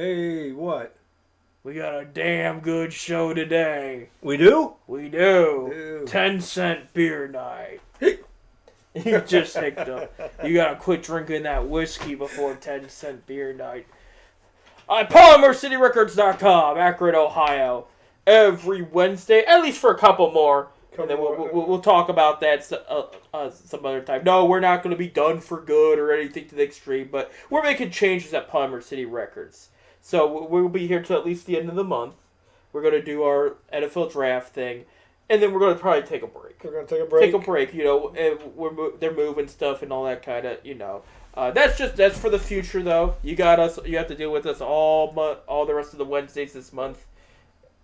Hey, what? We got a damn good show today. We do? We do. Ew. 10-cent beer night. You just hiccuped. You gotta quit drinking that whiskey before 10-cent beer night. PolymerCityRecords.com, Akron, Ohio. Every Wednesday, at least for a couple more. And then we'll talk about that some other time. No, we're not going to be done for good or anything to the extreme, but we're making changes at Polymer City Records. So we'll be here till at least the end of the month. We're going to do our NFL draft thing, and then we're going to probably take a break. We're going to take a break? Take a break, you know, and they're moving stuff and all that kind of, you know. That's for the future, though. You have to deal with us all the rest of the Wednesdays this month.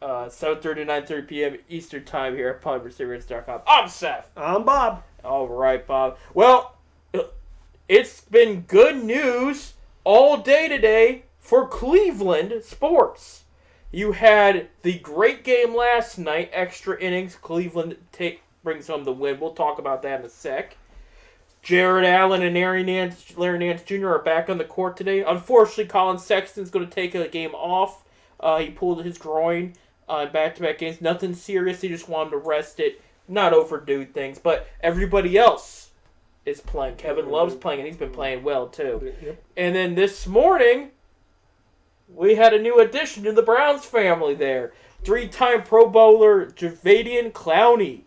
7:30 to 9:30 p.m. Eastern Time here at PolymerCityRecords.com. I'm Seth. I'm Bob. All right, Bob. Well, it's been good news all day today for Cleveland sports. You had the great game last night, extra innings. Cleveland brings home the win. We'll talk about that in a sec. Jared Allen and Larry Nance Jr. are back on the court today. Unfortunately, Colin Sexton's going to take a game off. He pulled his groin on back-to-back games. Nothing serious. He just wanted to rest it, not overdo things. But everybody else is playing. Kevin Love's playing, and he's been playing well, too. Yep. And then this morning, we had a new addition to the Browns family there. 3-time Pro Bowler Jadeveon Clowney,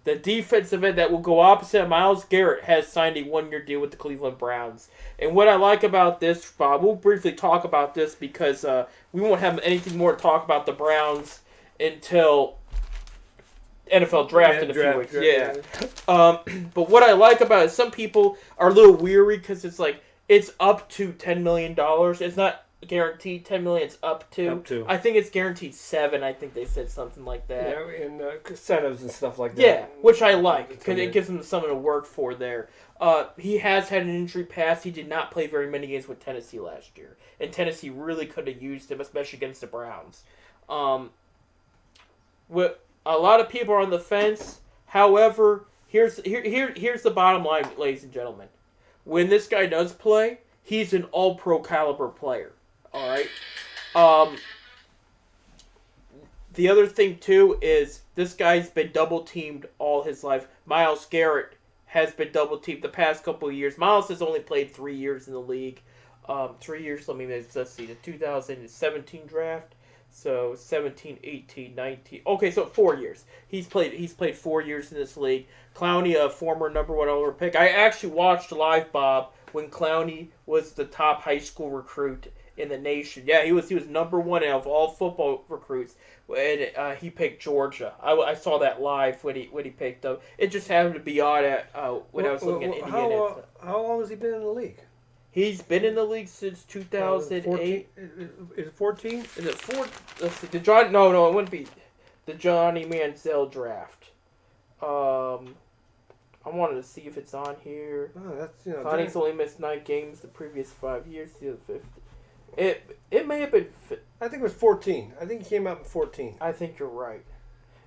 the defensive end that will go opposite of Myles Garrett, has signed a one-year deal with the Cleveland Browns. And what I like about this, Bob, we'll briefly talk about this because we won't have anything more to talk about the Browns until NFL draft in a few weeks. Yeah. But what I like about it, some people are a little weary because it's like, it's up to $10 million. It's not guaranteed $10 million, it's up to. I think it's guaranteed $7. I think they said something like that. Yeah, and incentives and stuff like that. Yeah, which I like because it gives him something to work for there. He has had an injury past. He did not play very many games with Tennessee last year, and Tennessee really could have used him, especially against the Browns. A lot of people are on the fence. However, here's the bottom line, ladies and gentlemen. When this guy does play, he's an all-pro caliber player. All right. The other thing too is this guy's been double teamed all his life. Myles Garrett has been double teamed the past couple of years. Myles has only played 3 years in the league. 3 years. Let's see. The 2017 draft. So 17, 18, 19. Okay, so 4 years. He's played 4 years in this league. Clowney, a former number 1 overall pick. I actually watched live, Bob, when Clowney was the top high school recruit in the nation. Yeah, he was number 1 out of all football recruits, and he picked Georgia. I saw that live when he picked up. It just happened to be on when I was looking at Indiana. How long has he been in the league? He's been in the league since 2008. Is it 14? Is it 4? Let's see. No, it wouldn't be the Johnny Manziel draft. I wanted to see if it's on here. Oh, that's Connie's only missed 9 games the previous 5 years. It may have been. I think it was 14. I think he came out in 14. I think you're right.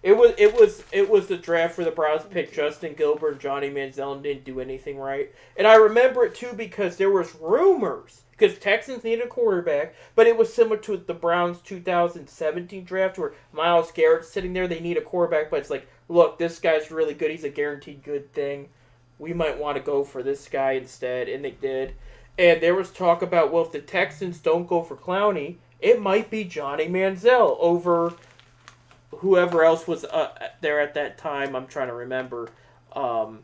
It was the draft where the Browns picked Justin Gilbert and Johnny Manziel and didn't do anything right. And I remember it too because there was rumors because Texans needed a quarterback, but it was similar to the Browns 2017 draft where Myles Garrett's sitting there. They need a quarterback, but it's like, look, this guy's really good. He's a guaranteed good thing. We might want to go for this guy instead, and they did. And there was talk about, well, if the Texans don't go for Clowney, it might be Johnny Manziel over whoever else was there at that time. I'm trying to remember. And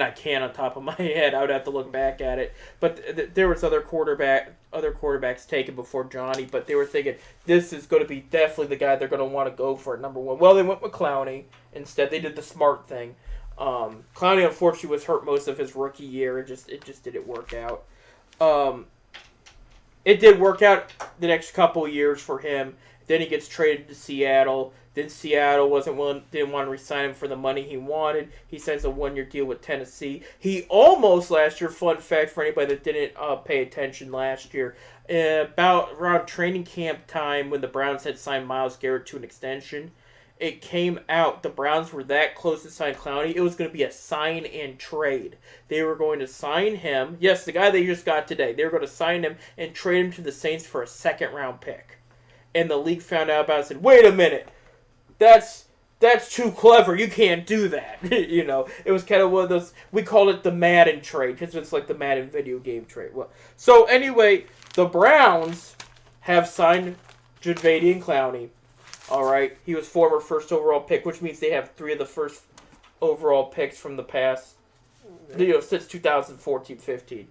I can't on top of my head. I would have to look back at it. But there was other quarterbacks taken before Johnny, but they were thinking, this is going to be definitely the guy they're going to want to go for at number 1. Well, they went with Clowney. Instead, they did the smart thing. Clowney, unfortunately, was hurt most of his rookie year. It just didn't work out. It did work out the next couple of years for him. Then he gets traded to Seattle. Then Seattle didn't want to re-sign him for the money he wanted. He signs a 1-year deal with Tennessee. He almost last year, fun fact for anybody that didn't pay attention last year, around training camp time when the Browns had signed Myles Garrett to an extension, it came out the Browns were that close to sign Clowney. It was going to be a sign and trade. They were going to sign him. Yes, the guy they just got today. They were going to sign him and trade him to the Saints for a second-round pick. And the league found out about it and said, wait a minute. That's too clever. You can't do that. It was kind of one of those, we call it the Madden trade because it's like the Madden video game trade. Well, so anyway, the Browns have signed Jadeveon Clowney. All right. He was former first overall pick, which means they have 3 of the first overall picks from the past, since 2014-15.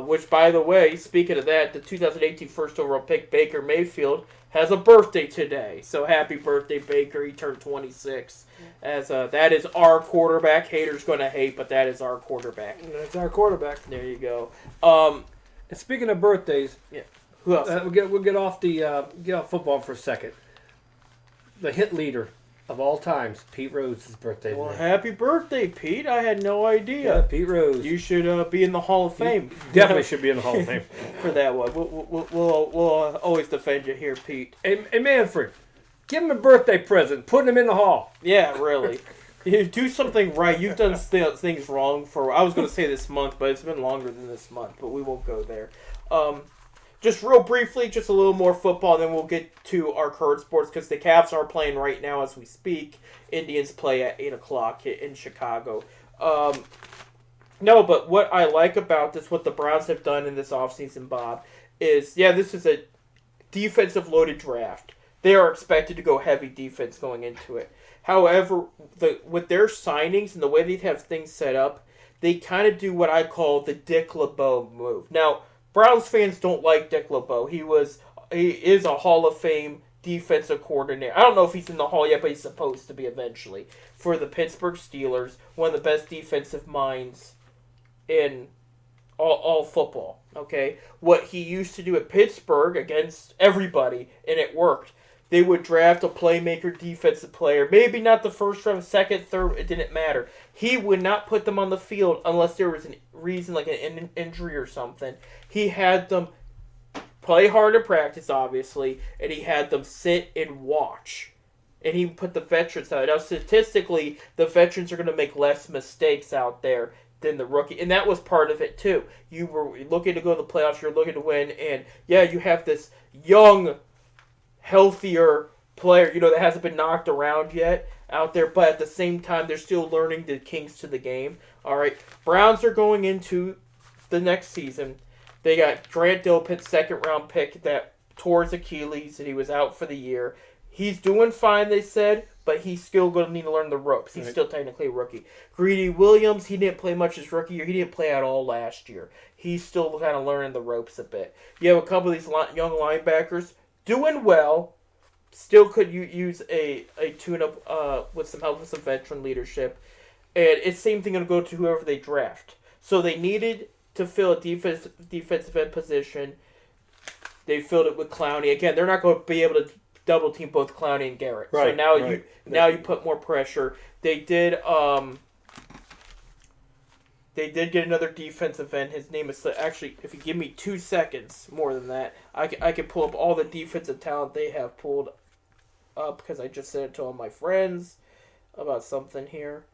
Which, by the way, speaking of that, the 2018 first overall pick, Baker Mayfield, has a birthday today. So happy birthday, Baker. He turned 26. As that is our quarterback. Haters going to hate, but that is our quarterback. That's our quarterback. There you go. And speaking of birthdays, yeah. Who else? we'll get off football for a second. The hit leader of all times, Pete Rose's birthday. Well, today. happy birthday, Pete. I had no idea. Yeah, Pete Rose. You should be in the Hall of Fame. Definitely should be in the Hall of Fame. For that one. We'll always defend you here, Pete. Hey, Manfred, give him a birthday present. Put him in the Hall. Yeah, really. You do something right. You've done things wrong for, I was going to say this month, but it's been longer than this month, but we won't go there. Just real briefly, just a little more football, and then we'll get to our current sports, because the Cavs are playing right now as we speak. Indians play at 8 o'clock in Chicago. No, but what I like about this, what the Browns have done in this offseason, Bob, is, this is a defensive-loaded draft. They are expected to go heavy defense going into it. However, with their signings and the way they have things set up, they kind of do what I call the Dick LeBeau move. Now, Browns fans don't like Dick LeBeau. He is a Hall of Fame defensive coordinator. I don't know if he's in the Hall yet, but he's supposed to be eventually. For the Pittsburgh Steelers, one of the best defensive minds in all football. Okay? What he used to do at Pittsburgh against everybody, and it worked. They would draft a playmaker defensive player. Maybe not the first round, second, third, it didn't matter. He would not put them on the field unless there was a reason, like an injury or something. He had them play hard in practice, obviously, and he had them sit and watch. And he put the veterans out. Now, statistically, the veterans are going to make less mistakes out there than the rookie. And that was part of it, too. You were looking to go to the playoffs, you're looking to win, and, you have this young, healthier player, that hasn't been knocked around yet out there, but at the same time, they're still learning the kinks to the game. All right, Browns are going into the next season. They got Grant Delpit, second-round pick, that tore his Achilles, and he was out for the year. He's doing fine, they said, but he's still going to need to learn the ropes. He's still technically a rookie. Greedy Williams, he didn't play much his rookie year. He didn't play at all last year. He's still kind of learning the ropes a bit. You have a couple of these young linebackers doing well. Still could use a tune-up with some help with some veteran leadership. And it's the same thing going to go to whoever they draft. So they needed to fill a defensive end position. They filled it with Clowney. Again, they're not going to be able to double team both Clowney and Garrett. Right, so now you put more pressure. They did get another defensive end. His name is actually, if you give me 2 seconds more than that, I can pull up all the defensive talent they have pulled up, because I just sent it to all my friends about something here.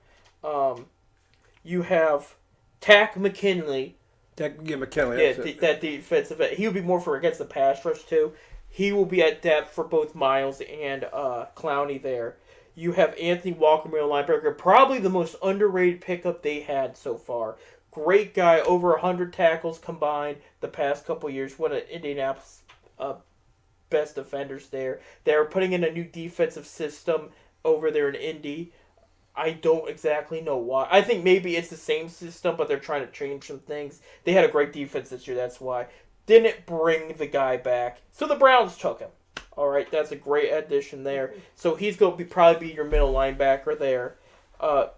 You have Tack McKinley. McKinley. That defensive end. He would be more for against the pass rush, too. He will be at depth for both Miles and Clowney there. You have Anthony Walker, middle linebacker, probably the most underrated pickup they had so far. Great guy, over 100 tackles combined the past couple years. One of Indianapolis' best defenders there. They're putting in a new defensive system over there in Indy. I don't exactly know why. I think maybe it's the same system, but they're trying to change some things. They had a great defense this year, that's why. Didn't bring the guy back, so the Browns took him. All right, that's a great addition there. So he's going to probably be your middle linebacker there.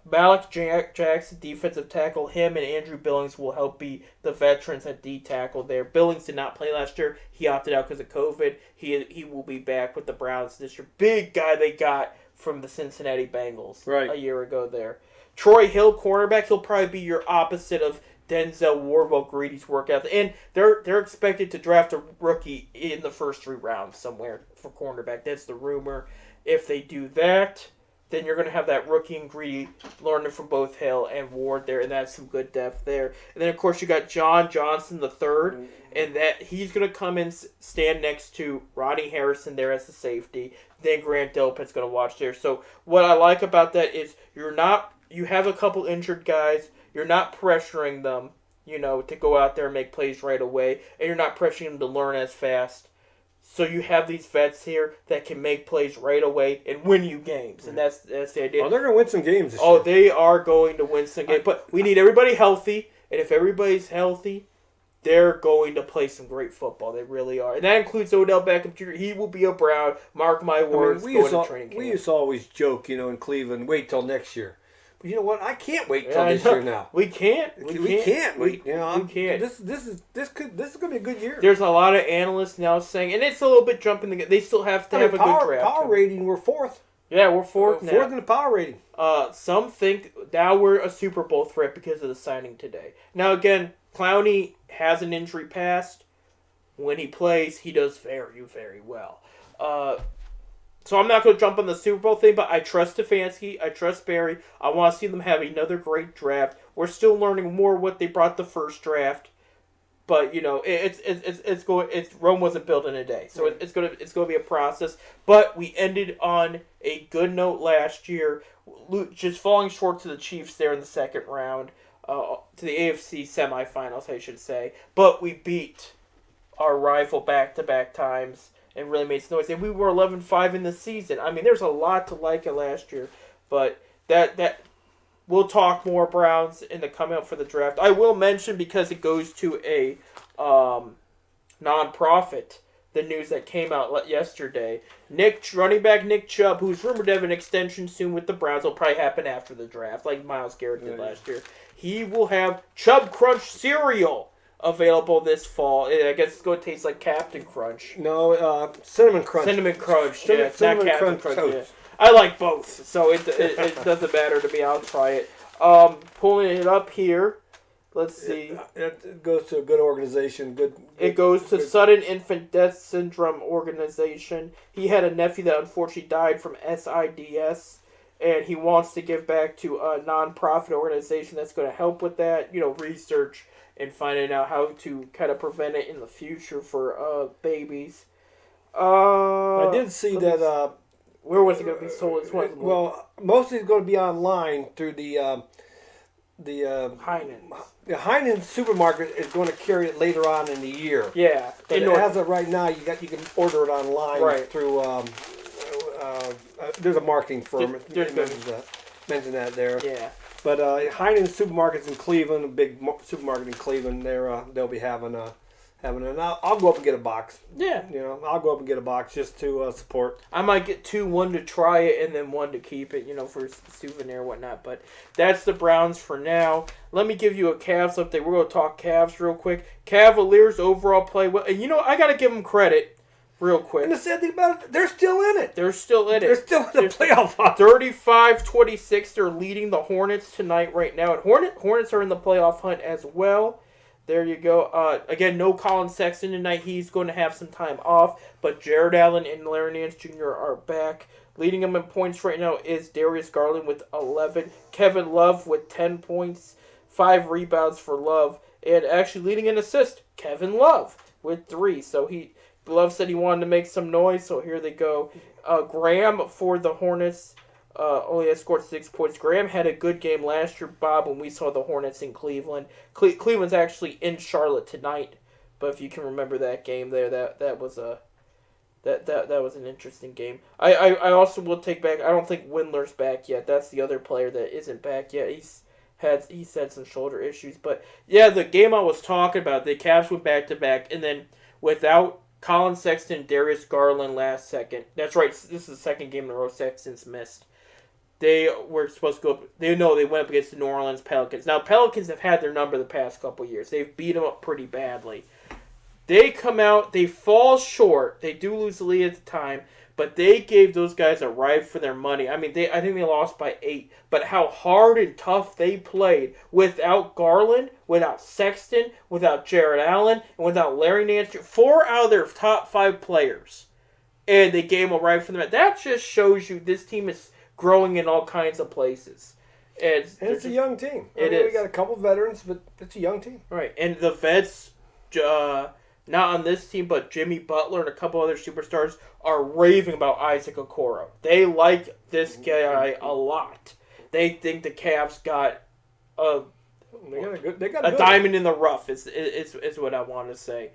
Malik Jackson, defensive tackle. Him and Andrew Billings will help be the veterans at D tackle there. Billings did not play last year. He opted out because of COVID. He will be back with the Browns this year. Big guy they got from the Cincinnati Bengals a year ago there. Troy Hill, cornerback. He'll probably be your opposite of Denzel Ward, Greedy's work ethic. And they're expected to draft a rookie in the first 3 rounds somewhere for cornerback. That's the rumor. If they do that, then you're going to have that rookie and greedy learning from both Hill and Ward there, and that's some good depth there. And then, of course, you got John Johnson the third, and that he's going to come and stand next to Rodney Harrison there as the safety. Then Grant Delpit's going to watch there. So what I like about that is you have a couple injured guys. You're not pressuring them, to go out there and make plays right away, and you're not pressuring them to learn as fast. So you have these vets here that can make plays right away and win you games, and that's the idea. Oh, they're going to win some games this year. Oh, they are going to win some games, but we need everybody healthy, and if everybody's healthy, they're going to play some great football. They really are, and that includes Odell Beckham Jr. He will be a Brown. Mark my words. We used to always joke, in Cleveland, wait till next year. But you know what? I can't wait till this year now. We can't. We can't. We can't. This is going to be a good year. There's a lot of analysts now saying, and it's a little bit jumping the gun. They still have to have a good draft. Power rating, we're fourth. Yeah, we're fourth now. Fourth in the power rating. Some think now we're a Super Bowl threat because of the signing today. Now again, Clowney has an injury past. When he plays, he does very, very well. So I'm not going to jump on the Super Bowl thing, but I trust Stefanski. I trust Barry. I want to see them have another great draft. We're still learning more what they brought the first draft, but it's Rome wasn't built in a day, so right. it's going to be a process. But we ended on a good note last year, just falling short to the Chiefs there in the second round, to the AFC semifinals, I should say. But we beat our rival back-to-back times and really made some noise. And we were 11-5 in the season. I mean, there's a lot to like it last year. But that we'll talk more Browns in the coming up for the draft. I will mention, because it goes to a non-profit, the news that came out yesterday. Running back Nick Chubb, who's rumored to have an extension soon with the Browns, will probably happen after the draft, like Myles Garrett did last year. He will have Chubb Crunch cereal available this fall. I guess it's going to taste like Captain Crunch. No, Cinnamon Crunch. Cinnamon Crunch. Cinnamon, it's not Captain Crunch. Yeah. I like both, so it doesn't matter to me. I'll try it. Pulling it up here. Let's see. It goes to a good organization. It goes to Sudden Infant Death Syndrome organization. He had a nephew that unfortunately died from SIDS. And he wants to give back to a non-profit organization that's going to help with that, research and finding out how to kind of prevent it in the future for babies. I did see that. Where was it going to be sold? Well, mostly it's going to be online through the Heinen's. The Heinen's supermarket is going to carry it later on in the year. Yeah. But as of right now, you can order it online through. There's a marketing firm. Mentioned that there. Yeah. But Heinen's supermarkets in Cleveland, a big supermarket in Cleveland, they'll be having and I'll go up and get a box. Yeah. I'll go up and get a box just to support. I might get two, one to try it and then one to keep it, for souvenir and whatnot. But that's the Browns for now. Let me give you a Cavs update. We're going to talk Cavs real quick. Cavaliers overall play well. And I got to give them credit. Real quick. And the sad thing about it, they're still in it. They're still in it. They're still in the playoff hunt. 35-26. They're leading the Hornets tonight right now. And Hornets are in the playoff hunt as well. There you go. Again, no Colin Sexton tonight. He's going to have some time off. But Jared Allen and Larry Nance Jr. are back. Leading them in points right now is Darius Garland with 11. Kevin Love with 10 points. 5 rebounds for Love. And actually leading in assists, Kevin Love with 3. So Love said he wanted to make some noise, so here they go. Graham for the Hornets only has scored 6 points. Graham had a good game last year, Bob, when we saw the Hornets in Cleveland. Cleveland's actually in Charlotte tonight, but if you can remember that game there, that was an interesting game. I also will take back. I don't think Windler's back yet. That's the other player that isn't back yet. He's had some shoulder issues, but yeah, the game I was talking about, the Cavs went back to back, and then without Colin Sexton, Darius Garland last second. That's right. This is the second game in a row Sexton's missed. They were supposed to go up. They went up against the New Orleans Pelicans. Now, Pelicans have had their number the past couple years. They've beat them up pretty badly. They come out. They fall short. They do lose the lead at the time, but they gave those guys a ride for their money. I mean, I think they lost by 8. But how hard and tough they played without Garland, without Sexton, without Jared Allen, and without Larry Nance. 4 out of their top 5 players. And they gave them a ride for them. That just shows you this team is growing in all kinds of places. And it's a young team. It is. We got a couple veterans, but it's a young team. Right, and the vets, not on this team, but Jimmy Butler and a couple other superstars are raving about Isaac Okoro. They like this guy a lot. They think the Cavs got a diamond in the rough. Is what I want to say.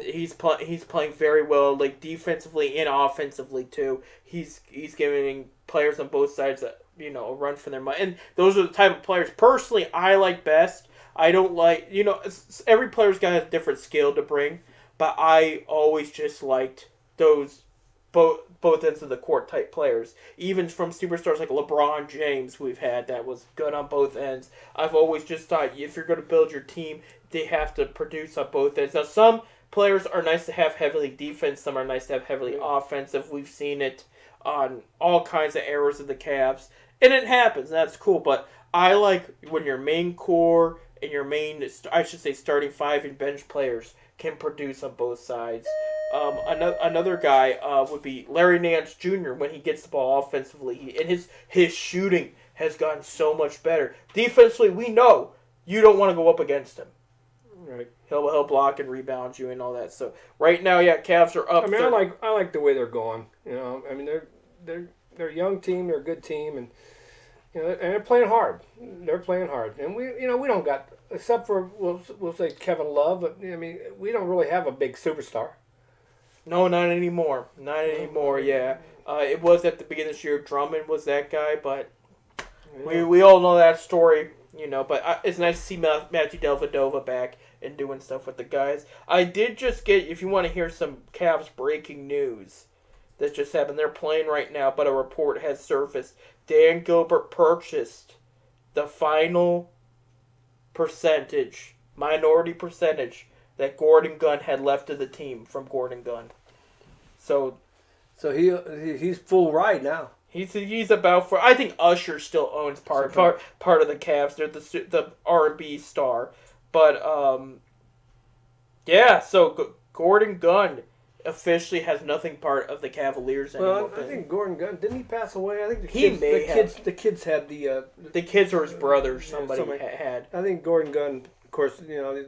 He's playing very well, like defensively and offensively too. He's giving players on both sides a run for their money, and those are the type of players personally I like best. I don't like every player's got a different skill to bring, but I always just liked those both ends of the court type players. Even from superstars like LeBron James we've had that was good on both ends. I've always just thought if you're going to build your team, they have to produce on both ends. Now some players are nice to have heavily defense, some are nice to have heavily offensive. We've seen it on all kinds of eras of the Cavs, and it happens. That's cool, but I like when your main core and your main, I should say, starting five and bench players can produce on both sides. Another guy would be Larry Nance Jr. when he gets the ball offensively, and his shooting has gotten so much better. Defensively, we know you don't want to go up against him. Right. He'll block and rebound you and all that. So right now, Cavs are up. I mean, I like the way they're going. I mean they're a young team, they're a good team, and and they're playing hard. They're playing hard, and we don't got, except for we'll say Kevin Love. But I mean, we don't really have a big superstar. No, not anymore. Not anymore. Yeah, it was at the beginning of this year. Drummond was that guy, but we all know that story. But it's nice to see Matthew Dellavedova back and doing stuff with the guys. I did just get, if you want to hear some Cavs breaking news that just happened, they're playing right now, but a report has surfaced. Dan Gilbert purchased the final minority percentage that Gordon Gunn had left of the team from Gordon Gunn. So he's full ride now. He's about for. I think Usher still owns part of the Cavs. They're the R&B star, but So Gordon Gunn officially has nothing part of the Cavaliers anymore. Well, I think Gordon Gunn, didn't he pass away? I think the kids had the kids or his brothers. Somebody had. I think Gordon Gunn, of course, the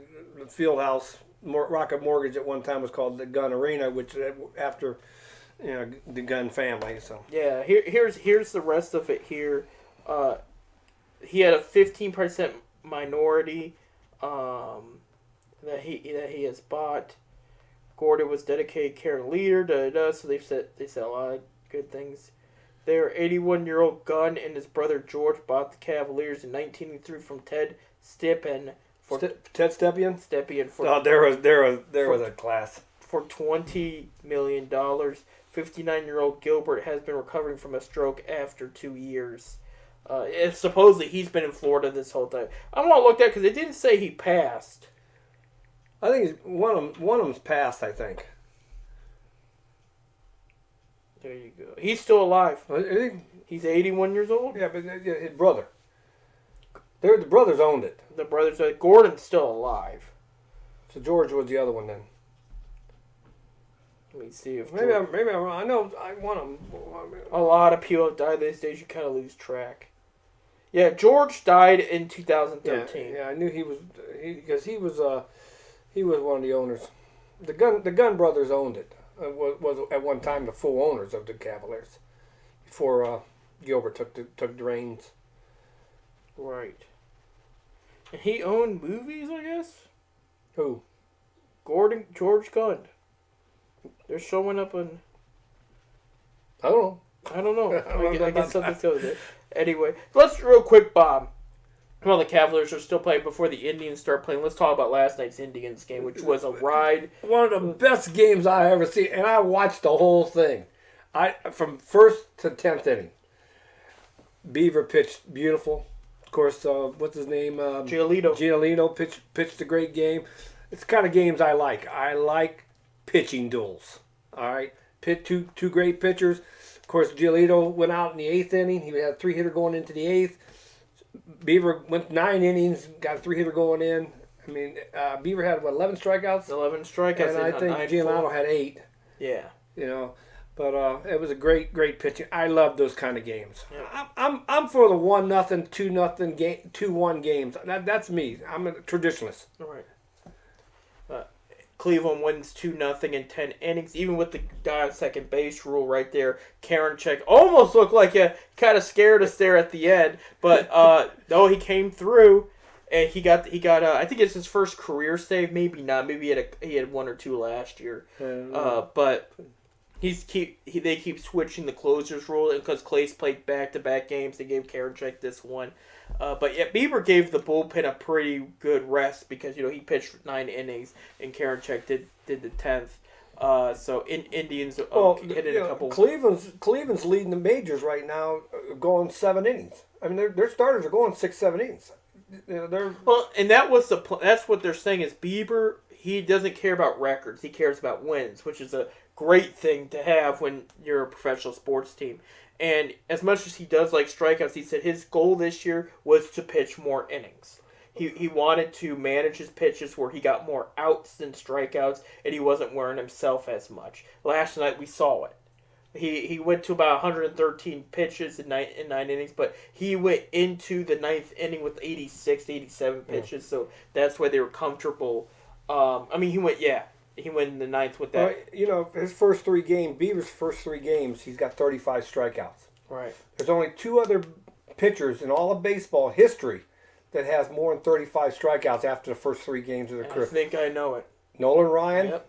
field house Rocket Mortgage at one time was called the Gunn Arena, which after. The Gunn family. So yeah, here's the rest of it. Here, he had a 15% minority that he has bought. Gordon was dedicated care and leader. So they said a lot of good things. Their 81-year-old Gunn and his brother George bought the Cavaliers in 1983 from Ted Stepien. Ted Stepien. There was a class for $20 million. 59-year-old Gilbert has been recovering from a stroke after 2 years. Supposedly he's been in Florida this whole time. I want to look at because it didn't say he passed. I think one of them's passed. I think. There you go. He's still alive. He's 81 years old. Yeah, but his brother. The brothers owned it. The brothers. Gordon's still alive. So George was the other one then. Let me see if maybe I'm wrong. I know I want him. A lot of people have died these days. You kind of lose track. Yeah, George died in 2013. Yeah, I knew he was because he was one of the owners. The Gunn brothers owned it. Was at one time the full owners of the Cavaliers before Gilbert took the reins. Right. And he owned movies, I guess. Who? George Gunn. They're showing up on. I don't know. I guess something to it. Anyway, let's real quick, Bob. Well, the Cavaliers are still playing before the Indians start playing. Let's talk about last night's Indians game, which was a ride. One of the best games I ever seen, and I watched the whole thing. From first to 10th inning. Beaver pitched beautiful. Of course, what's his name? Giolito pitched a great game. It's the kind of games I like. I like pitching duels. All right, two great pitchers. Of course, Giolito went out in the 8th inning. He had a 3-hitter going into the 8th. Beaver went 9 innings, got a 3-hitter going in. I mean, Beaver had 11 strikeouts. 11 strikeouts, and I think Giolito had 8. Yeah. But it was a great pitching. I love those kind of games. Yeah. I'm for the 1-0, 2-0 game, 2-1 games. That's me. I'm a traditionalist. All right. Cleveland wins 2-0 in 10 innings, even with the guy on second base rule right there. Karinchak almost looked like he kind of scared us there at the end, but no, he came through, and he got. I think it's his first career save, maybe not. Maybe he had one or two last year, but. They keep switching the closers rule, because Clay's played back-to-back games. They gave Karinchak this one. But yeah, Bieber gave the bullpen a pretty good rest because, he pitched 9 innings and Karinchak did the 10th. So Indians hit in a couple. Cleveland's leading the majors right now, going 7 innings. I mean, their starters are going 6-7 innings. And that's what they're saying is Bieber. He doesn't care about records. He cares about wins, which is a great thing to have when you're a professional sports team. And as much as he does like strikeouts, he said his goal this year was to pitch more innings. He wanted to manage his pitches where he got more outs than strikeouts, and he wasn't wearing himself as much. Last night we saw it. He went to about 113 pitches in 9 innings, but he went into the 9th inning with 86, 87 pitches, so that's why they were comfortable. He went in the 9th with that. His first 3 games, Bieber's first 3 games, he's got 35 strikeouts. Right. There's only 2 other pitchers in all of baseball history that has more than 35 strikeouts after the first 3 games of their career. I think I know it. Nolan Ryan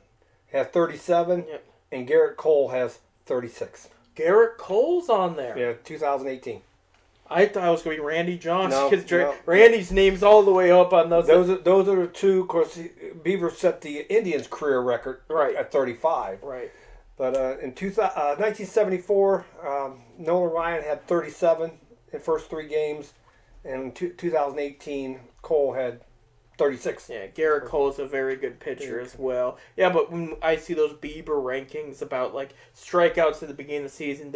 has 37, and Garrett Cole has 36. Garrett Cole's on there. Yeah, 2018. I thought it was going to be Randy Johnson because Randy's name's all the way up on those. Those are the 2. Of course, Beaver set the Indians' career record at 35. Right. But in 1974, Nolan Ryan had 37 in first 3 games, and in 2018, Cole had 36. Yeah, Garrett Cole is a very good pitcher as well. Yeah, but when I see those Bieber rankings about like strikeouts at the beginning of the season,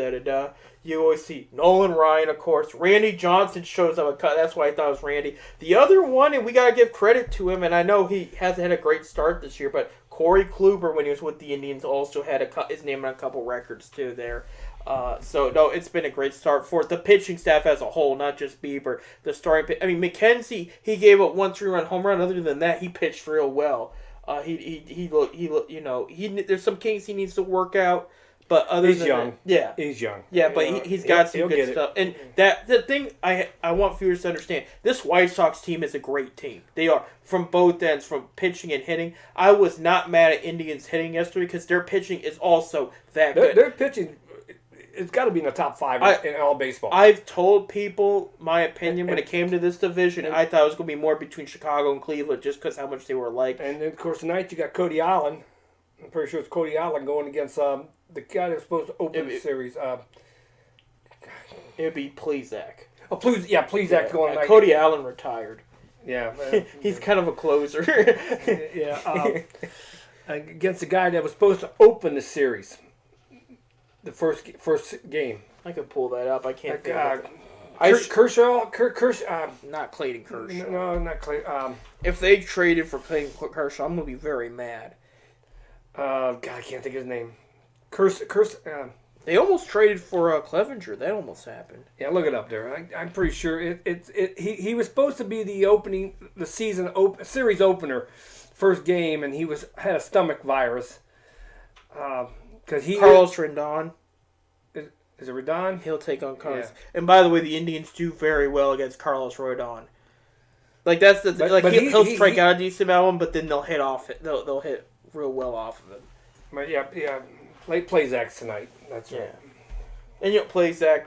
you always see Nolan Ryan, of course. Randy Johnson shows up. That's why I thought it was Randy. The other one, and we got to give credit to him, and I know he hasn't had a great start this year, but Corey Kluber, when he was with the Indians, also had his name on a couple records too there. It's been a great start for the pitching staff as a whole, not just Bieber. The starting, McKenzie, he gave up 1 3-run home run. Other than that, he pitched real well. There's some kinks he needs to work out, but he's young. He's young. Yeah, but he's got some good stuff. And the thing I want viewers to understand, this White Sox team is a great team. They are from both ends, from pitching and hitting. I was not mad at Indians hitting yesterday because their pitching is also that good. Their pitching. It's got to be in the top 5 in all baseball. I've told people my opinion when it came to this division. I thought it was going to be more between Chicago and Cleveland just because how much they were alike. And then, of course, tonight you got Cody Allen. I'm pretty sure it's Cody Allen going against the guy that was supposed to open the series. It would be Plesac. Plesac going tonight. Cody Allen retired. Yeah. He's kind of a closer. Against the guy that was supposed to open the series. The first game. I could pull that up. I can't think of it. Kershaw? Not Clayton Kershaw. No, not Clayton. If they traded for Clayton Kershaw, I'm going to be very mad. I can't think of his name. They almost traded for Clevenger. That almost happened. Yeah, look it up there. I'm pretty sure he was supposed to be the series opener, first game, and he had a stomach virus. Carlos Rendon. Is it Rodon? He'll take on Carlos. Yeah. And by the way, the Indians do very well against Carlos Rodon. Like that's he'll strike out a decent amount of them, but then they'll hit off it. They'll hit real well off of him. But yeah. Late Plesac tonight. That's right. And Plesac,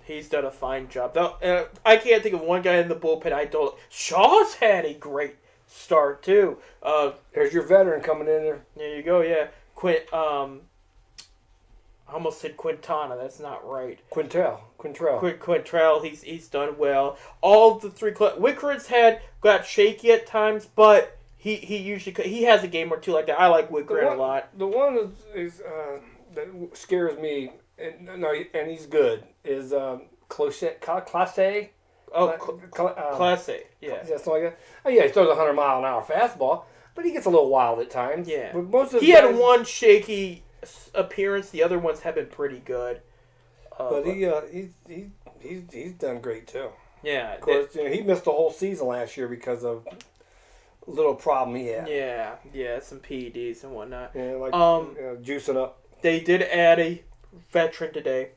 he's done a fine job. Though I can't think of one guy in the bullpen. Shaw's had a great start too. There's your veteran coming in there. There you go. Yeah, I almost said Quintana. That's not right. Quintrell. Quintrell. He's done well. All the 3 Wickred's got shaky at times, but he usually has a game or 2 like that. I like Wickred a lot. The one that scares me, and he's good, is Clase. Class A. Yeah. Something like that. Oh yeah, he throws a 100-mile-an-hour fastball, but he gets a little wild at times. Yeah. But most of he had one shaky appearance. The other ones have been pretty good. But he's done great too. Yeah, Of course, he missed the whole season last year because of a little problem he had. Yeah, some PEDs and whatnot. Yeah, like juicing up. They did add a veteran today.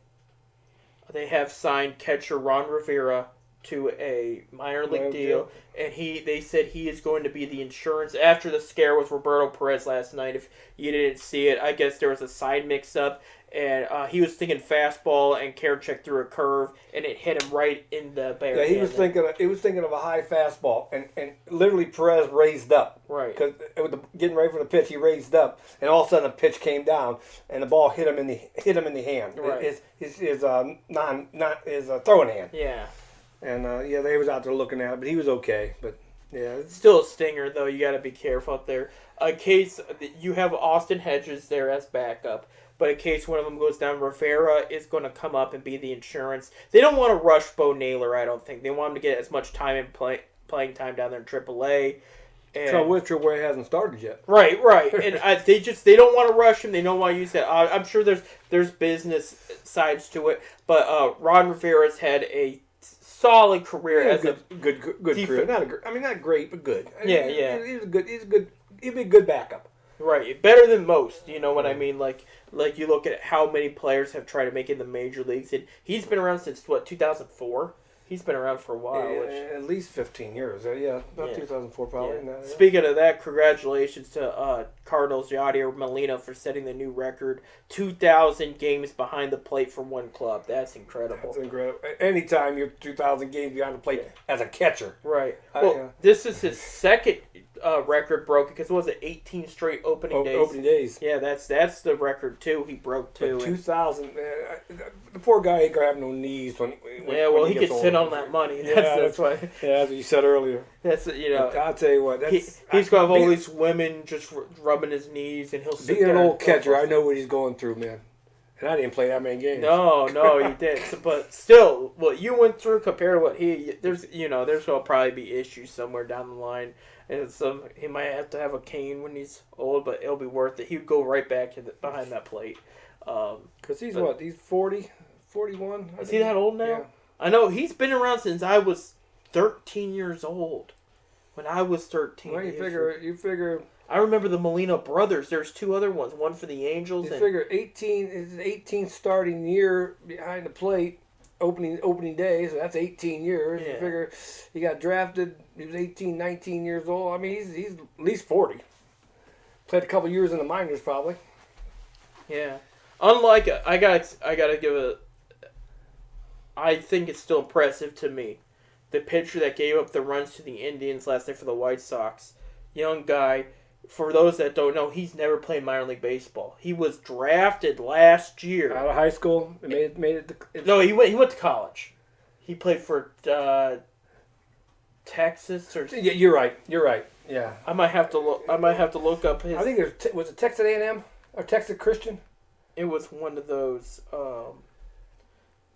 They have signed catcher Ron Rivera to a minor league deal, and they said he is going to be the insurance after the scare with Roberto Perez last night. If you didn't see it, I guess there was a side mix-up, and he was thinking fastball, and Karinchak threw a curve, and it hit him right in the bare. Yeah, he was thinking of a high fastball, and literally Perez raised up. Right. Because getting ready for the pitch, he raised up, and all of a sudden the pitch came down, and the ball hit him in the hand. Right. His throwing hand. Yeah. And they was out there looking at it, but he was okay. But yeah, Still a stinger, though. You got to be careful up there. In case you have Austin Hedges there as backup, but in case one of them goes down, Rivera is going to come up and be the insurance. They don't want to rush Bo Naylor, I don't think. They want him to get as much time in playing time down there in AAA. Trouble with where he hasn't started yet. Right. And they don't want to rush him. They don't want to use that. I'm sure there's business sides to it, but Ron Rivera's had a solid career as good career. Not great, but good. Yeah. He's good. He'd be a good backup. Right, better than most. You know what I mean? Like you look at how many players have tried to make it in the major leagues, and he's been around since 2004. He's been around for a while. At least 15 years. 2004 probably. Yeah. Speaking of that, congratulations to Cardinals Yadier Molina for setting the new record. 2,000 games behind the plate for one club. That's incredible. That's incredible. Anytime you're 2,000 games behind the plate as a catcher. Right. Well, this is his second record broken because was it 18 straight opening days? Opening days. Yeah, that's the record too. He broke too. 2,000. The poor guy ain't gonna have no knees when he gets sit on that money. That's why. Yeah, as you said earlier. That's I'll tell you what. He's gonna have all these women just rubbing his knees, and he'll sit being there. An old catcher, I know what he's going through, man. And I didn't play that many games. No, you didn't. But still, what you went through compared to what there's gonna probably be issues somewhere down the line. And he might have to have a cane when he's old, but it'll be worth it. He'd go right back behind that plate. Because he's 40, 41. Is he that old now? Yeah. I know he's been around since I was 13 years old. When I was 13. Well, you figure. I remember the Molina brothers. There's two other ones. One for the Angels. You figure 18 is his 18th starting year behind the plate. Opening day, so that's 18 years. Yeah. You figure he got drafted, he was 18, 19 years old. I mean, he's at least 40. Played a couple years in the minors, probably. Yeah. Unlike, I gotta give a, I think it's still impressive to me. The pitcher that gave up the runs to the Indians last night for the White Sox. Young guy. For those that don't know, he's never played minor league baseball. He was drafted last year. Out of high school? Made it No, he went to college. He played for Texas or... Yeah, you're right. Yeah. I might have to look up his... I think was it Texas A&M or Texas Christian? It was one of those...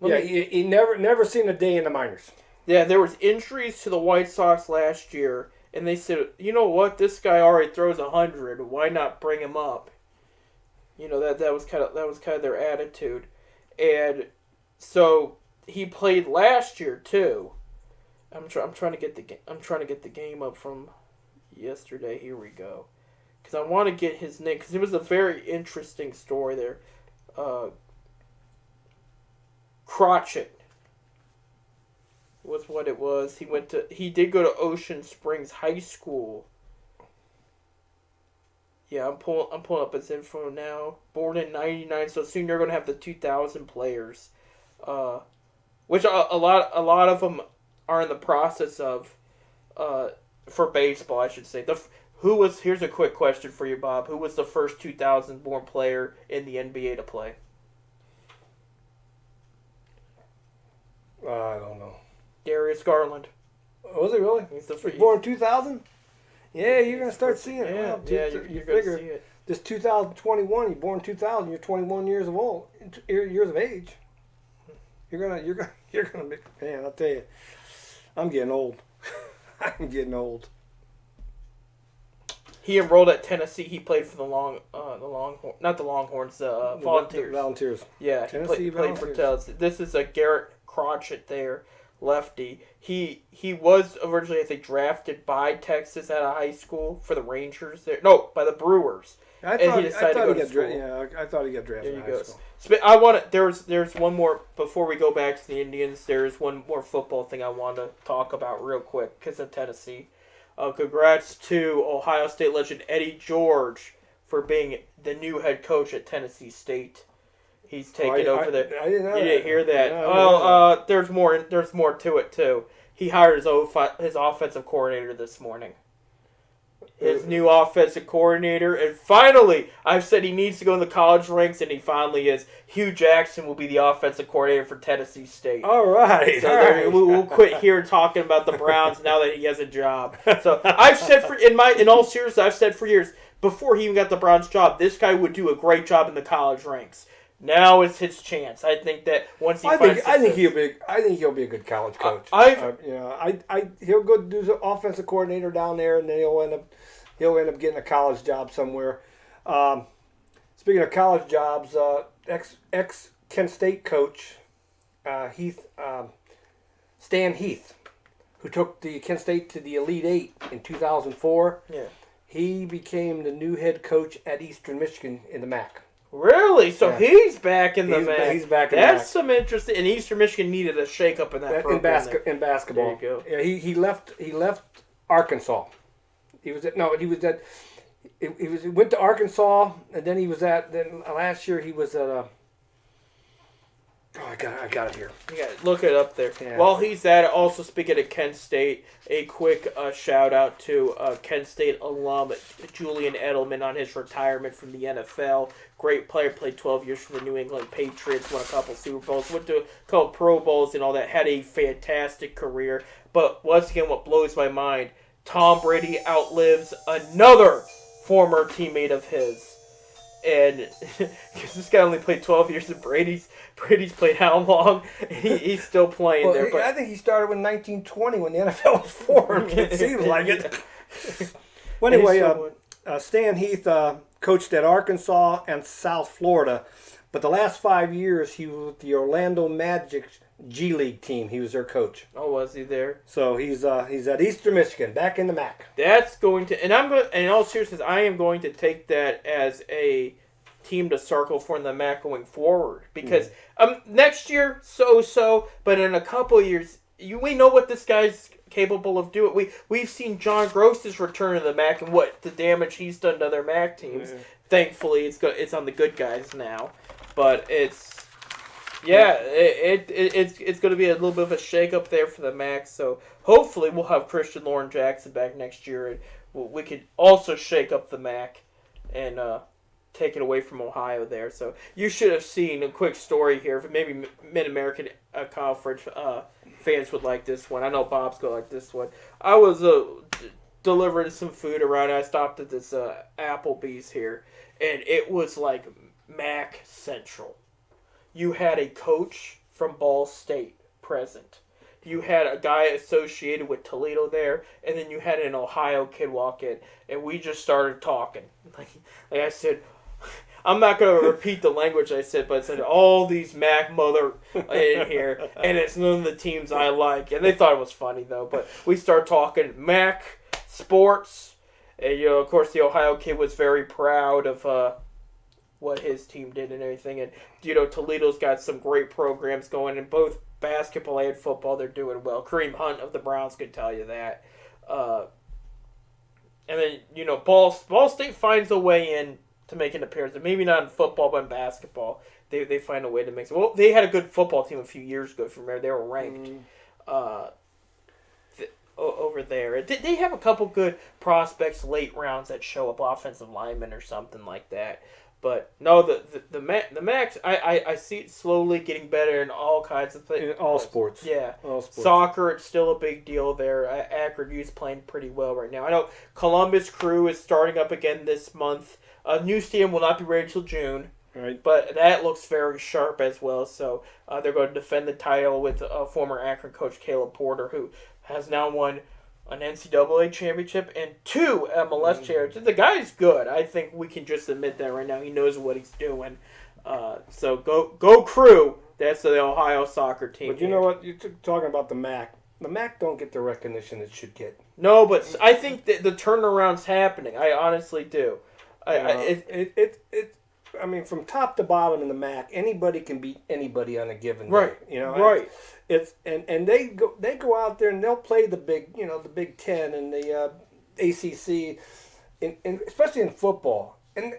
he never seen a day in the minors. Yeah, there was injuries to the White Sox last year, and they said, you know what, this guy already throws 100. Why not bring him up? You know, that was kind of their attitude, and so he played last year too. I'm trying to get the game up from yesterday. Here we go, because I want to get his name because it was a very interesting story there. Crotchet was what it was. He did go to Ocean Springs High School. Yeah, I'm pulling up his info now. Born in '99, so soon you're gonna have the 2,000 players, which a lot of them are in the process of, for baseball, I should say. Here's a quick question for you, Bob. Who was the first 2,000 born player in the NBA to play? I don't know. Darius Garland. Was he really? He's born 2000? Yeah, you're going to start seeing it. Yeah, wow, you're going to see it. This 2021, you're born 2000, you're 21 years of age. You're gonna be, man, I'll tell you, I'm getting old. I'm getting old. He enrolled at Tennessee. He played for the Volunteers. The Volunteers. Yeah, Tennessee played for Volunteers. This is a Garrett Crotchet there, lefty. He was originally, I think, drafted by Texas out of high school for the Rangers there. No, by the Brewers. I thought he got drafted in high school. There's one more before we go back to the Indians. There's one more football thing I want to talk about real quick because of Tennessee. Congrats to Ohio State legend Eddie George for being the new head coach at Tennessee State. He's taking over there. I didn't know. You didn't hear that? No, there's more. There's more to it too. He hired his offensive coordinator this morning. His new offensive coordinator, and finally, I've said he needs to go in the college ranks, and he finally is. Hugh Jackson will be the offensive coordinator for Tennessee State. All right. So we'll quit here talking about the Browns now that he has a job. So I've said in all seriousness, I've said for years before he even got the Browns job, this guy would do a great job in the college ranks. Now it's his chance. I think that once I think he'll be a good college coach. He'll go do the offensive coordinator down there, and then he'll end up getting a college job somewhere. Speaking of college jobs, ex Kent State coach Stan Heath, who took the Kent State to the Elite Eight in 2004. Yeah, he became the new head coach at Eastern Michigan in the MAC. Really? So he's back in the MAC. He's back in the MAC. That's some interesting. And Eastern Michigan needed a shake-up in that program. In basketball. There you go. Yeah, he left Arkansas. He went to Arkansas, and then last year he was at I got it here. Yeah, look it up there. Yeah. While he's at it, also speaking of Kent State, a quick shout out to Kent State alum Julian Edelman on his retirement from the NFL. Great player, played 12 years for the New England Patriots, won a couple Super Bowls, went to a couple Pro Bowls and all that, had a fantastic career. But once again, what blows my mind, Tom Brady outlives another former teammate of his. And because this guy only played 12 years, and Brady's played how long? He's still playing there. But I think he started in 1920 when the NFL was formed. It seems like it. Well, anyway, Stan Heath coached at Arkansas and South Florida, but the last 5 years he was with the Orlando Magic G League team. He was their coach. Oh, was he there? So he's at Eastern Michigan, back in the MAC. That's going to, and I'm going. In all seriousness, I am going to take that as a team to circle for in the MAC going forward because next year so, but in a couple of years, we know what this guy's capable of doing. We've seen John Gross's return to the MAC and what the damage he's done to other MAC teams. Yeah. Thankfully, it's on the good guys now, but it's. Yeah, it's going to be a little bit of a shake-up there for the MAC, so hopefully we'll have Christian Lauren Jackson back next year, and we could also shake up the MAC and take it away from Ohio there. So you should have seen a quick story here, maybe Mid-American Conference fans would like this one. I know Bob's going to like this one. I was delivering some food around, I stopped at this Applebee's here, and it was like MAC Central. You had a coach from Ball State present. You had a guy associated with Toledo there, and then you had an Ohio kid walk in, and we just started talking. Like I said, I'm not going to repeat the language I said, but I said, all these MAC mother in here, and it's none of the teams I like. And they thought it was funny, though. But we started talking MAC, sports, and, of course, the Ohio kid was very proud of what his team did and everything. And, Toledo's got some great programs going in both basketball and football. They're doing well. Kareem Hunt of the Browns could tell you that. And then, Ball State finds a way in to make an appearance. Maybe not in football, but in basketball. They find a way to mix it. Well, they had a good football team a few years ago from there. They were ranked over there. They have a couple good prospects late rounds that show up, offensive linemen or something like that. But no, the MAC, I see it slowly getting better in all kinds of things. In all sports. Yeah. All sports. Soccer, it's still a big deal there. Akron U's playing pretty well right now. I know Columbus Crew is starting up again this month. A new stadium will not be ready until June. Right. But that looks very sharp as well. So they're going to defend the title with former Akron coach Caleb Porter, who has now won an NCAA championship, and 2 MLS championships. The guy's good. I think we can just admit that right now. He knows what he's doing. So go Crew. That's the Ohio soccer team. But you know what? You're talking about the MAC. The MAC don't get the recognition it should get. No, but I think that the turnaround's happening. I honestly do. I mean, from top to bottom in the MAC, anybody can beat anybody on a given day. Right. You know, right. It's they go out there and they'll play the Big Ten and the ACC, especially in football. And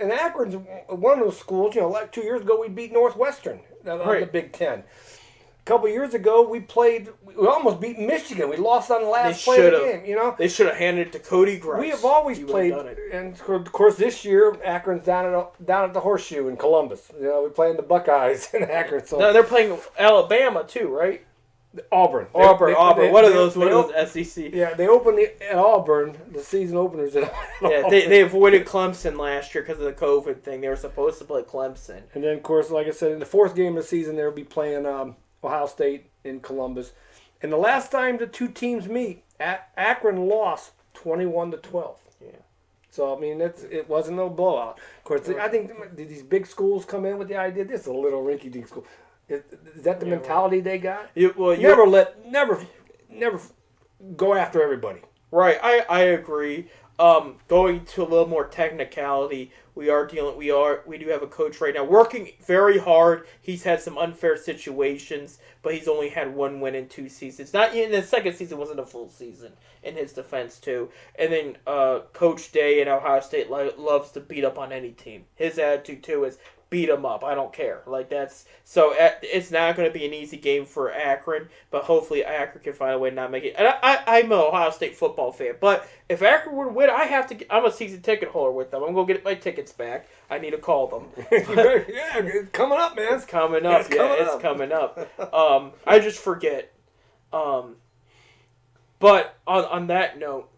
Akron's one of those schools. You know, like 2 years ago we beat Northwestern on the Big Ten. A couple of years ago, we almost beat Michigan. We lost on the last play of the game. You know, they should have handed it to Cody Grice. We have always played, and of course, this year Akron's down at the Horseshoe in Columbus. You know, we're playing the Buckeyes in Akron. So no, they're playing Alabama too, right? Auburn. Auburn. One of those SEC. Yeah, they opened at Auburn. The season openers at Auburn. They avoided Clemson last year because of the COVID thing. They were supposed to play Clemson. And then, of course, like I said, in the fourth game of the season, they'll be playing Ohio State in Columbus. And the last time the two teams meet, Akron lost 21-12. Yeah. So, I mean, it wasn't no blowout. Of course, I think these big schools come in with the idea, this is a little rinky-dink school. Is that the mentality they got? Never go after everybody. Right, I agree. Going to a little more technicality, we do have a coach right now working very hard. He's had some unfair situations, but he's only had 1 win in 2 seasons. Not in the second season wasn't a full season in his defense too. And then Coach Day in Ohio State loves to beat up on any team. His attitude too is beat them up. I don't care. It's not going to be an easy game for Akron, but hopefully Akron can find a way to not make it. And I'm an Ohio State football fan, but if Akron would win, I'm a season ticket holder with them. I'm going to get my tickets back. I need to call them. Yeah, it's coming up, man. It's coming up. It's coming up. I just forget. But on that note,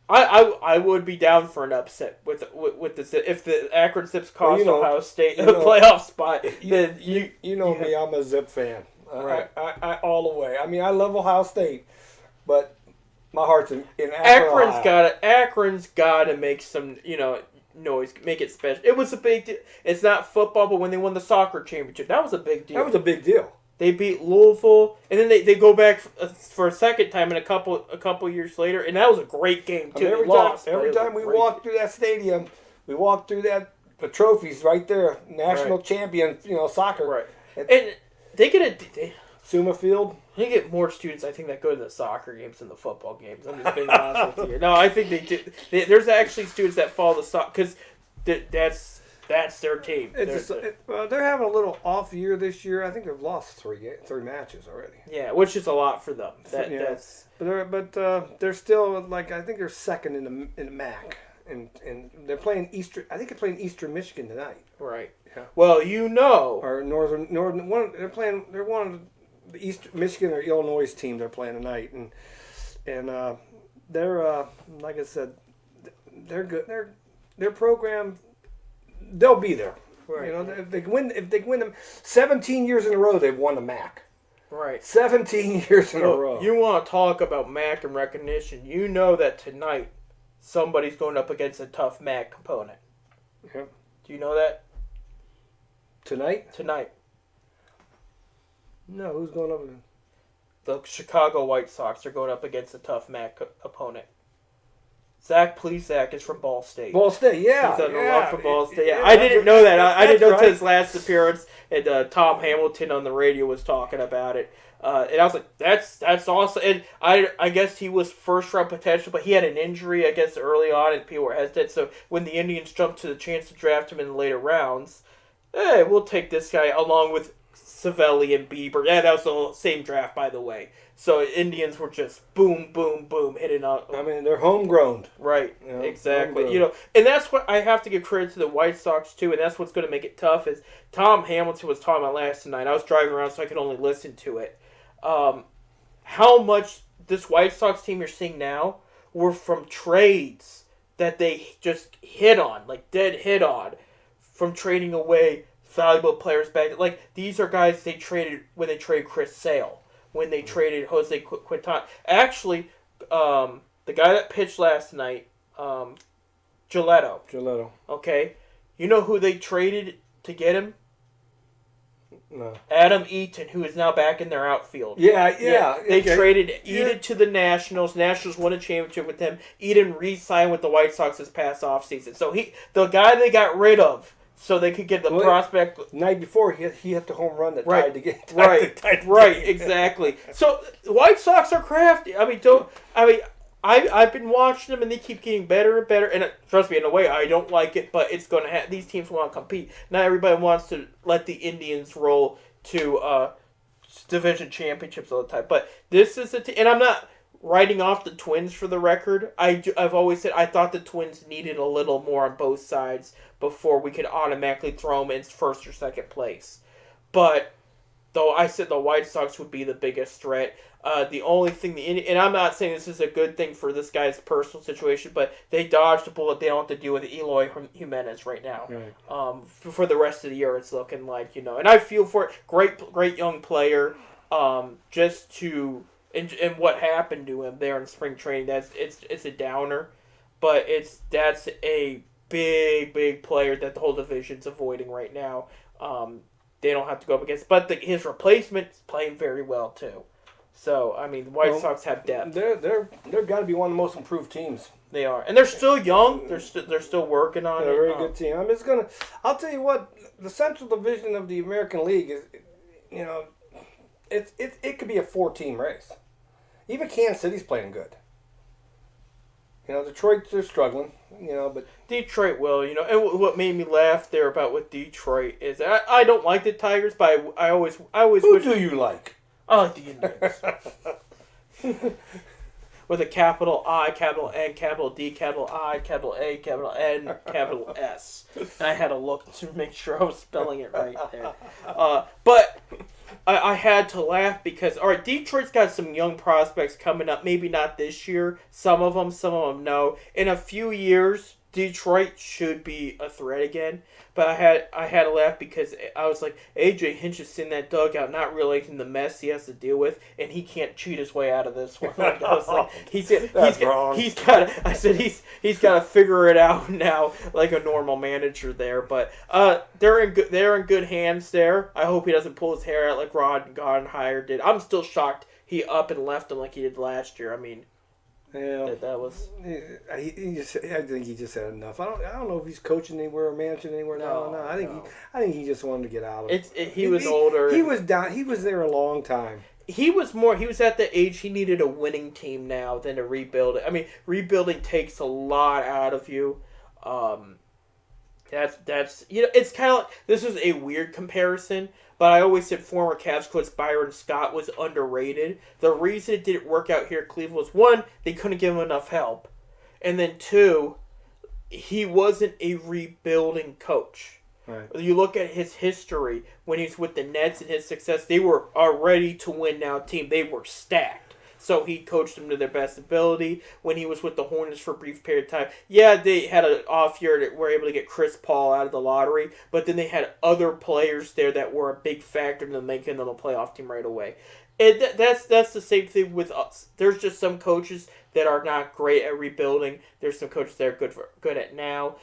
I would be down for an upset with this if the Akron Zips cost Ohio State a playoff spot. Then you know me, I'm a Zip fan. Right. I all the way. I mean, I love Ohio State, but my heart's in Akron. Akron's got to make some noise, make it special. It was a big deal. It's not football, but when they won the soccer championship, that was a big deal. That was a big deal. They beat Louisville, and then they go back for a second time in a couple years later, and that was a great game too. Every time we walked through that stadium, we walked through the trophies right there, national champion, soccer. Right, and they get Suma Field. They get more students, I think, that go to the soccer games than the football games. I'm just being honest with you. No, I think they do. There's actually students that follow the soccer because that's their team. They're having a little off year this year. I think they've lost three matches already. Yeah, which is a lot for them. But they're still I think they're second in the MAC, and they're playing Eastern. I think they're playing Eastern Michigan tonight. Right. Yeah. Well, or northern one. They're one of the East Michigan or Illinois teams. They're playing tonight, and they're like I said, they're good. Their program. They'll be there. Right. If they win them 17 years in a row, they've won the MAC. Right. 17 years in a row. You want to talk about MAC and recognition? You know that tonight somebody's going up against a tough MAC component. Yeah. Do you know that? Tonight? No, who's going up against? The Chicago White Sox are going up against a tough MAC opponent. Zach Plesac is from Ball State. Ball State, yeah. He's on the love for Ball State. Yeah, I didn't know that. I didn't know until his last appearance, and Tom Hamilton on the radio was talking about it. And I was like, that's awesome. And I guess he was first round potential, but he had an injury, I guess, early on, and people were hesitant. So when the Indians jumped to the chance to draft him in the later rounds, hey, we'll take this guy along with Savelli and Bieber. Yeah, that was the same draft, by the way. So Indians were just boom, boom, boom, hitting up. I mean, they're homegrown. Right, exactly. Homegrown. And that's what I have to give credit to the White Sox too, and that's what's going to make it tough. Is Tom Hamilton was talking about last night. I was driving around, so I could only listen to it. How much this White Sox team you're seeing now were from trades that they just hit on, like dead hit on, from trading away valuable players back. Like these are guys they traded when they traded Chris Sale. when they traded Jose Quintana. Actually, the guy that pitched last night, Gilletto. Okay, you know who they traded to get him? No. Adam Eaton, who is now back in their outfield. Yeah. They traded Eaton to the Nationals. Nationals won a championship with him. Eaton re-signed with the White Sox this past offseason. So the guy they got rid of, so they could get the prospect. The night before, he hit the home run that tied the game. Right, exactly. So the White Sox are crafty. I've been watching them, and they keep getting better and better. And trust me, in a way, I don't like it, but it's going to have these teams want to compete. Not everybody wants to let the Indians roll to division championships all the time. But this is and I'm not writing off the Twins for the record. I've always said I thought the Twins needed a little more on both sides before we could automatically throw them in first or second place. But though I said the White Sox would be the biggest threat. The only thing and I'm not saying this is a good thing for this guy's personal situation, but they dodged a bullet they don't have to deal with Eloy Jimenez right now. Right. For the rest of the year, it's looking like, and I feel for it. Great young player. Just to and what happened to him there in spring training, it's a downer, but that's a big player that the whole division's avoiding right now. They don't have to go up against, but his replacement is playing very well too. So, the White Sox have depth. They're got to be one of the most improved teams. They are, and they're still young. They're still working on it. They're a very good team. I'll tell you what, the Central Division of the American League is, it could be a 4-team race. Even Kansas City's playing good. Detroit, they're struggling. But Detroit will. And what made me laugh there about with Detroit is I don't like the Tigers, but I always who do you like? I like the Indians. With a capital I, capital N, capital D, capital I, capital A, capital N, capital S. And I had to look to make sure I was spelling it right there. But I had to laugh because, all right, Detroit's got some young prospects coming up. Maybe not this year. Some of them no. In a few years, Detroit should be a threat again. But I had to laugh because I was like, AJ Hinch is in that dugout, not realizing the mess he has to deal with, and he can't cheat his way out of this one. Like, I was like, he's got to figure it out now, like a normal manager there. But they're in good hands there. I hope he doesn't pull his hair out like Rod Gardenhire did. I'm still shocked he up and left him like he did last year. Yeah, that was. I think he just had enough. I don't know if he's coaching anywhere or managing anywhere. No. I think he just wanted to get out of it. He was older. He was down. He was there a long time. He was at the age he needed a winning team now than to rebuild it. Rebuilding takes a lot out of you. That's it's kind of like, this is a weird comparison, but I always said former Cavs coach Byron Scott was underrated. The reason it didn't work out here at Cleveland was, one, they couldn't give him enough help, and then two, he wasn't a rebuilding coach. Right. You look at his history when he's with the Nets and his success, they were a ready to win now team. They were stacked. So he coached them to their best ability. When he was with the Hornets for a brief period of time, yeah, they had an off year that were able to get Chris Paul out of the lottery, but then they had other players there that were a big factor in making them a playoff team right away. And that's the same thing with us. There's just some coaches that are not great at rebuilding. There's some coaches that are good at now.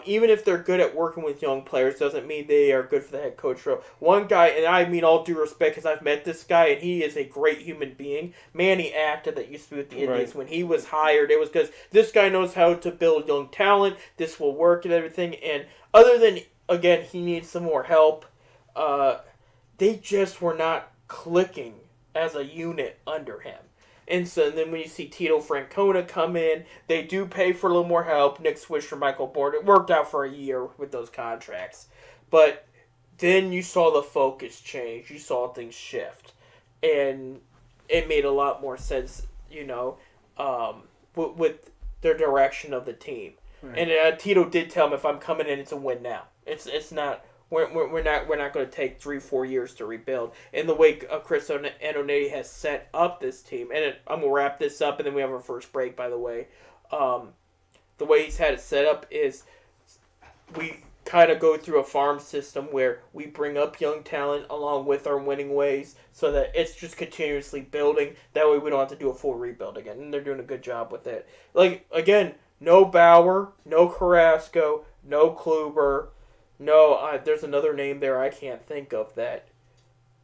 Even if they're good at working with young players, doesn't mean they are good for the head coach role. One guy, and I mean all due respect because I've met this guy, and he is a great human being. Manny Acta that used to be with the Indians, when he was hired, it was because this guy knows how to build young talent. This will work and everything. And other than, again, he needs some more help, they just were not clicking as a unit under him. And so then when you see Tito Francona come in, they do pay for a little more help. Nick Swisher, Michael Board. It worked out for a year with those contracts. But then you saw the focus change. You saw things shift. And it made a lot more sense, with the direction of the team. Right. And Tito did tell him, if I'm coming in, it's a win now. It's not... We're not going to take 3-4 years to rebuild. And the way Chris Antonelli has set up this team, and I'm going to wrap this up, and then we have our first break, by the way. The way he's had it set up is we kind of go through a farm system where we bring up young talent along with our winning ways so that it's just continuously building. That way we don't have to do a full rebuild again. And they're doing a good job with it. Like, again, no Bauer, no Carrasco, no Kluber, no, there's another name there I can't think of that.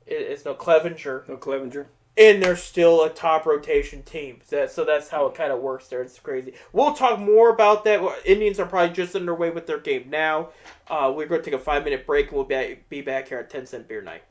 It's no Clevenger. No Clevenger. And they're still a top rotation team. So that's how it kind of works there. It's crazy. We'll talk more about that. Indians are probably just underway with their game now. We're going to take a 5-minute break, and we'll be back here at 10 Cent Beer Night.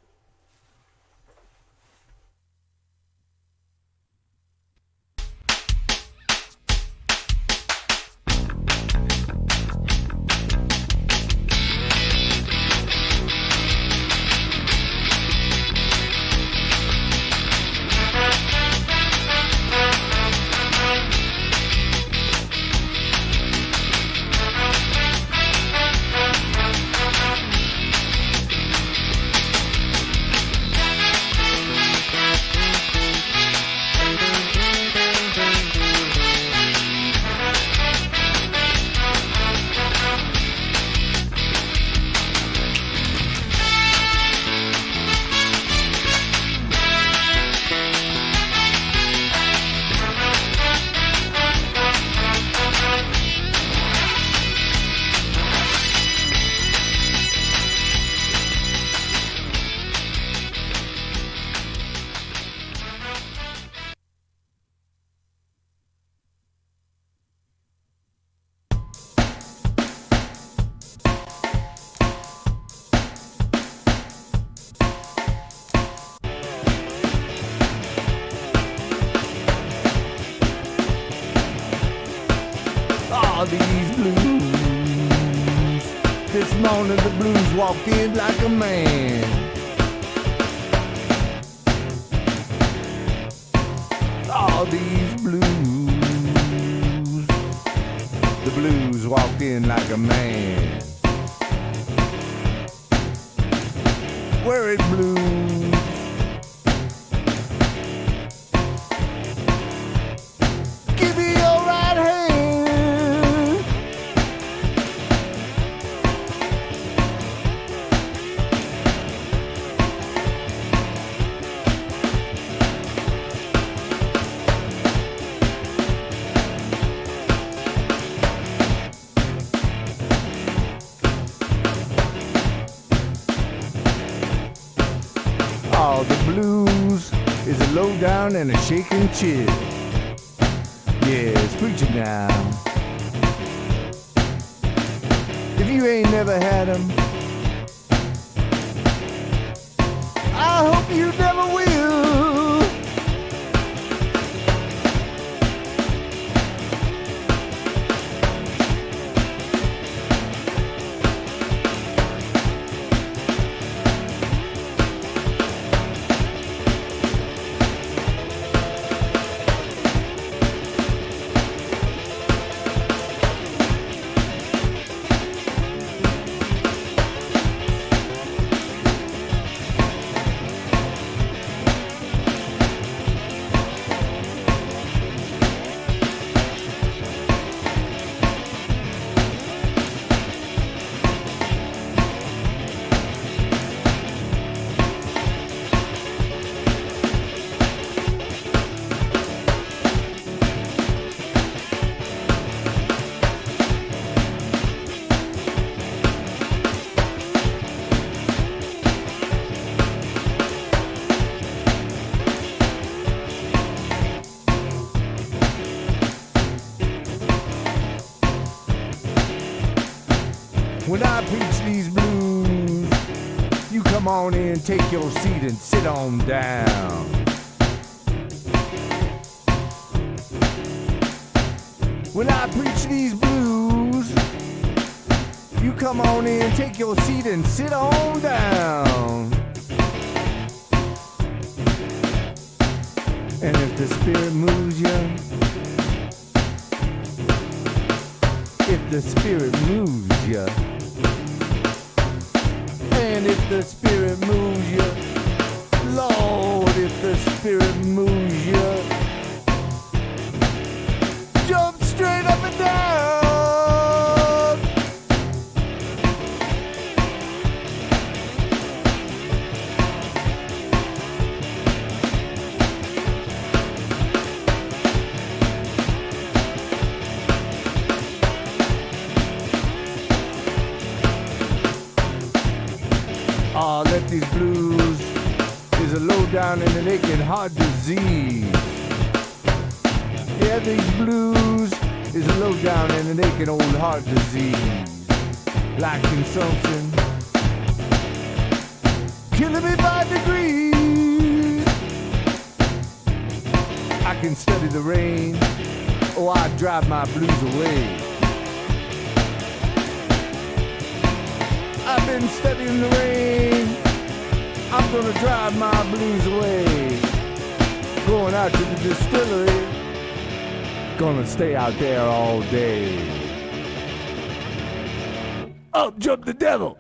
These blues. This morning the blues walked in like a man. All these blues. The blues walked in like a man. Worried blues. Give me your right hand. Oh, the blues is a low down and a shaking chill. Yes, preach it now. If you ain't never had 'em, I hope you never will. When I preach these blues, you come on in, take your seat and sit on down. When I preach these blues, you come on in, take your seat and sit on down. And if the spirit moves you, if the spirit moves you, and if the spirit moves you, Lord, if the spirit moves you, jump straight up and down. down and an aching heart disease. Yeah, these blues is a low down and an aching old heart disease. Like consumption, killing me by degrees. I can study the rain, oh, I drive my blues away. I've been studying the rain, I'm gonna drive my blues away. Going out to the distillery, gonna stay out there all day. Up jump the devil.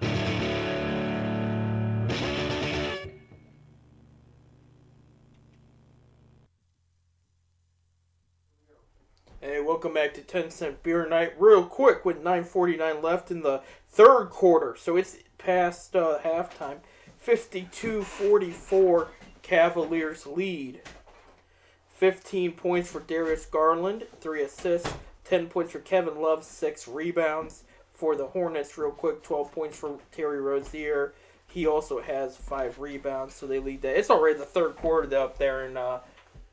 Hey, welcome back to 10-Cent Beer Night. Real quick, with 9:49 left in the third quarter, so it's past halftime. 52-44, Cavaliers lead. 15 points for Darius Garland, 3 assists. 10 points for Kevin Love, 6 rebounds. For the Hornets, real quick, 12 points for Terry Rozier. He also has 5 rebounds, so they lead that. It's already the third quarter up there in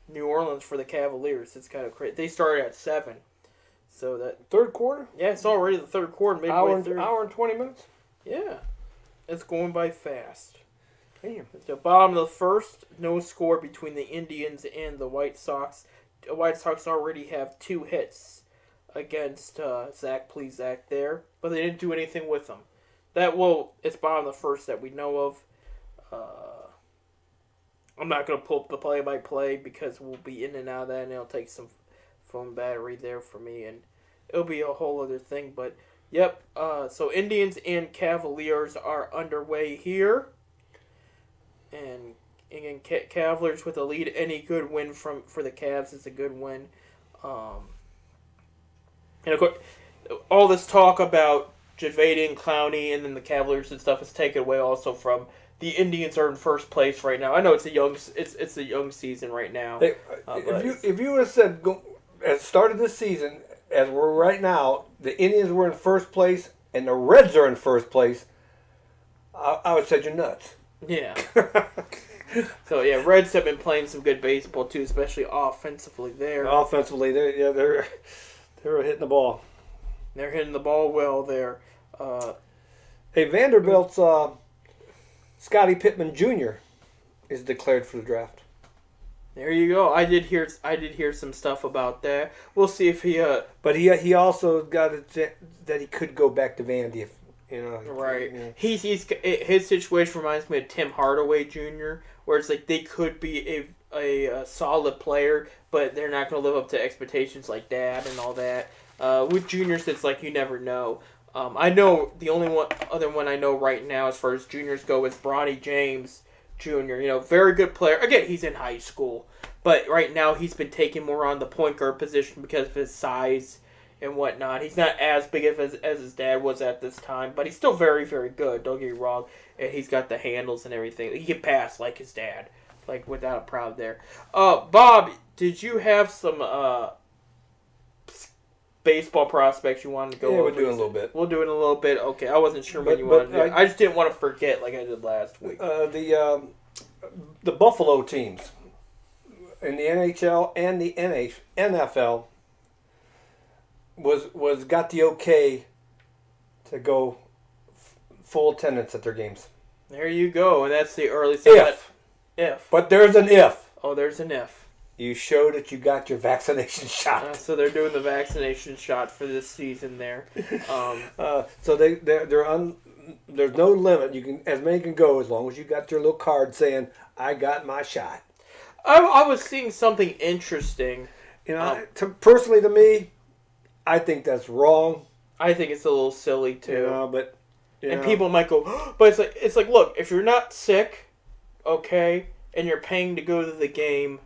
New Orleans for the Cavaliers. It's kind of crazy. They started at 7. So that Third quarter? yeah, it's already the third quarter, midway through. Hour and 20 minutes? Yeah, it's going by fast. Damn. At the bottom of the first, no score between the Indians and the White Sox. The White Sox already have 2 hits against Zach Plesac there, but they didn't do anything with them. It's bottom of the first that we know of. I'm not going to pull up the play-by-play because we'll be in and out of that, and it'll take some phone battery there for me, and it'll be a whole other thing. But, yep, so Indians and Cavaliers are underway here. And again, Cavaliers with a lead. Any good win for the Cavs is a good win. And of course, all this talk about Javadian, Clowney, and then the Cavaliers and stuff is taken away also from the Indians are in first place right now. I know it's a young season right now. Hey, if you would have said at the start of this season, as we're right now, the Indians were in first place and the Reds are in first place, I would have said you're nuts. Yeah. So yeah, Reds have been playing some good baseball too, especially offensively there. Offensively, they're hitting the ball. They're hitting the ball well there. Hey, Vanderbilt's Scottie Pittman Jr. is declared for the draft. There you go. I did hear some stuff about that. We'll see if he. But he also got that he could go back to Vandy if. Right. Yeah. His situation reminds me of Tim Hardaway Jr., where it's like they could be a solid player, but they're not going to live up to expectations like Dad and all that. With juniors, it's like you never know. I know the only other one I know right now as far as juniors go is Bronny James Jr. Very good player. Again, he's in high school, but right now he's been taking more on the point guard position because of his size and whatnot. He's not as big as his dad was at this time, but he's still very, very good. Don't get me wrong. And he's got the handles and everything. He can pass like his dad, like without a problem there. Bob, did you have some baseball prospects you wanted to go over? Yeah, we'll do it in a little bit. We'll do it in a little bit. Okay, I wasn't sure when you wanted to do it. I just didn't want to forget like I did last week. The Buffalo teams in the NHL and the NFL was got the okay to go full attendance at their games. There you go, and that's the early if. But there's an if. Oh, there's an if. You show that you got your vaccination shot. So they're doing the vaccination shot for this season there. So there's no limit. You can as many can go as long as you got your little card saying I got my shot. I was seeing something interesting. Personally to me, I think that's wrong. I think it's a little silly too. But and people might go, but it's like, look, if you're not sick, okay, and you're paying to go to the game,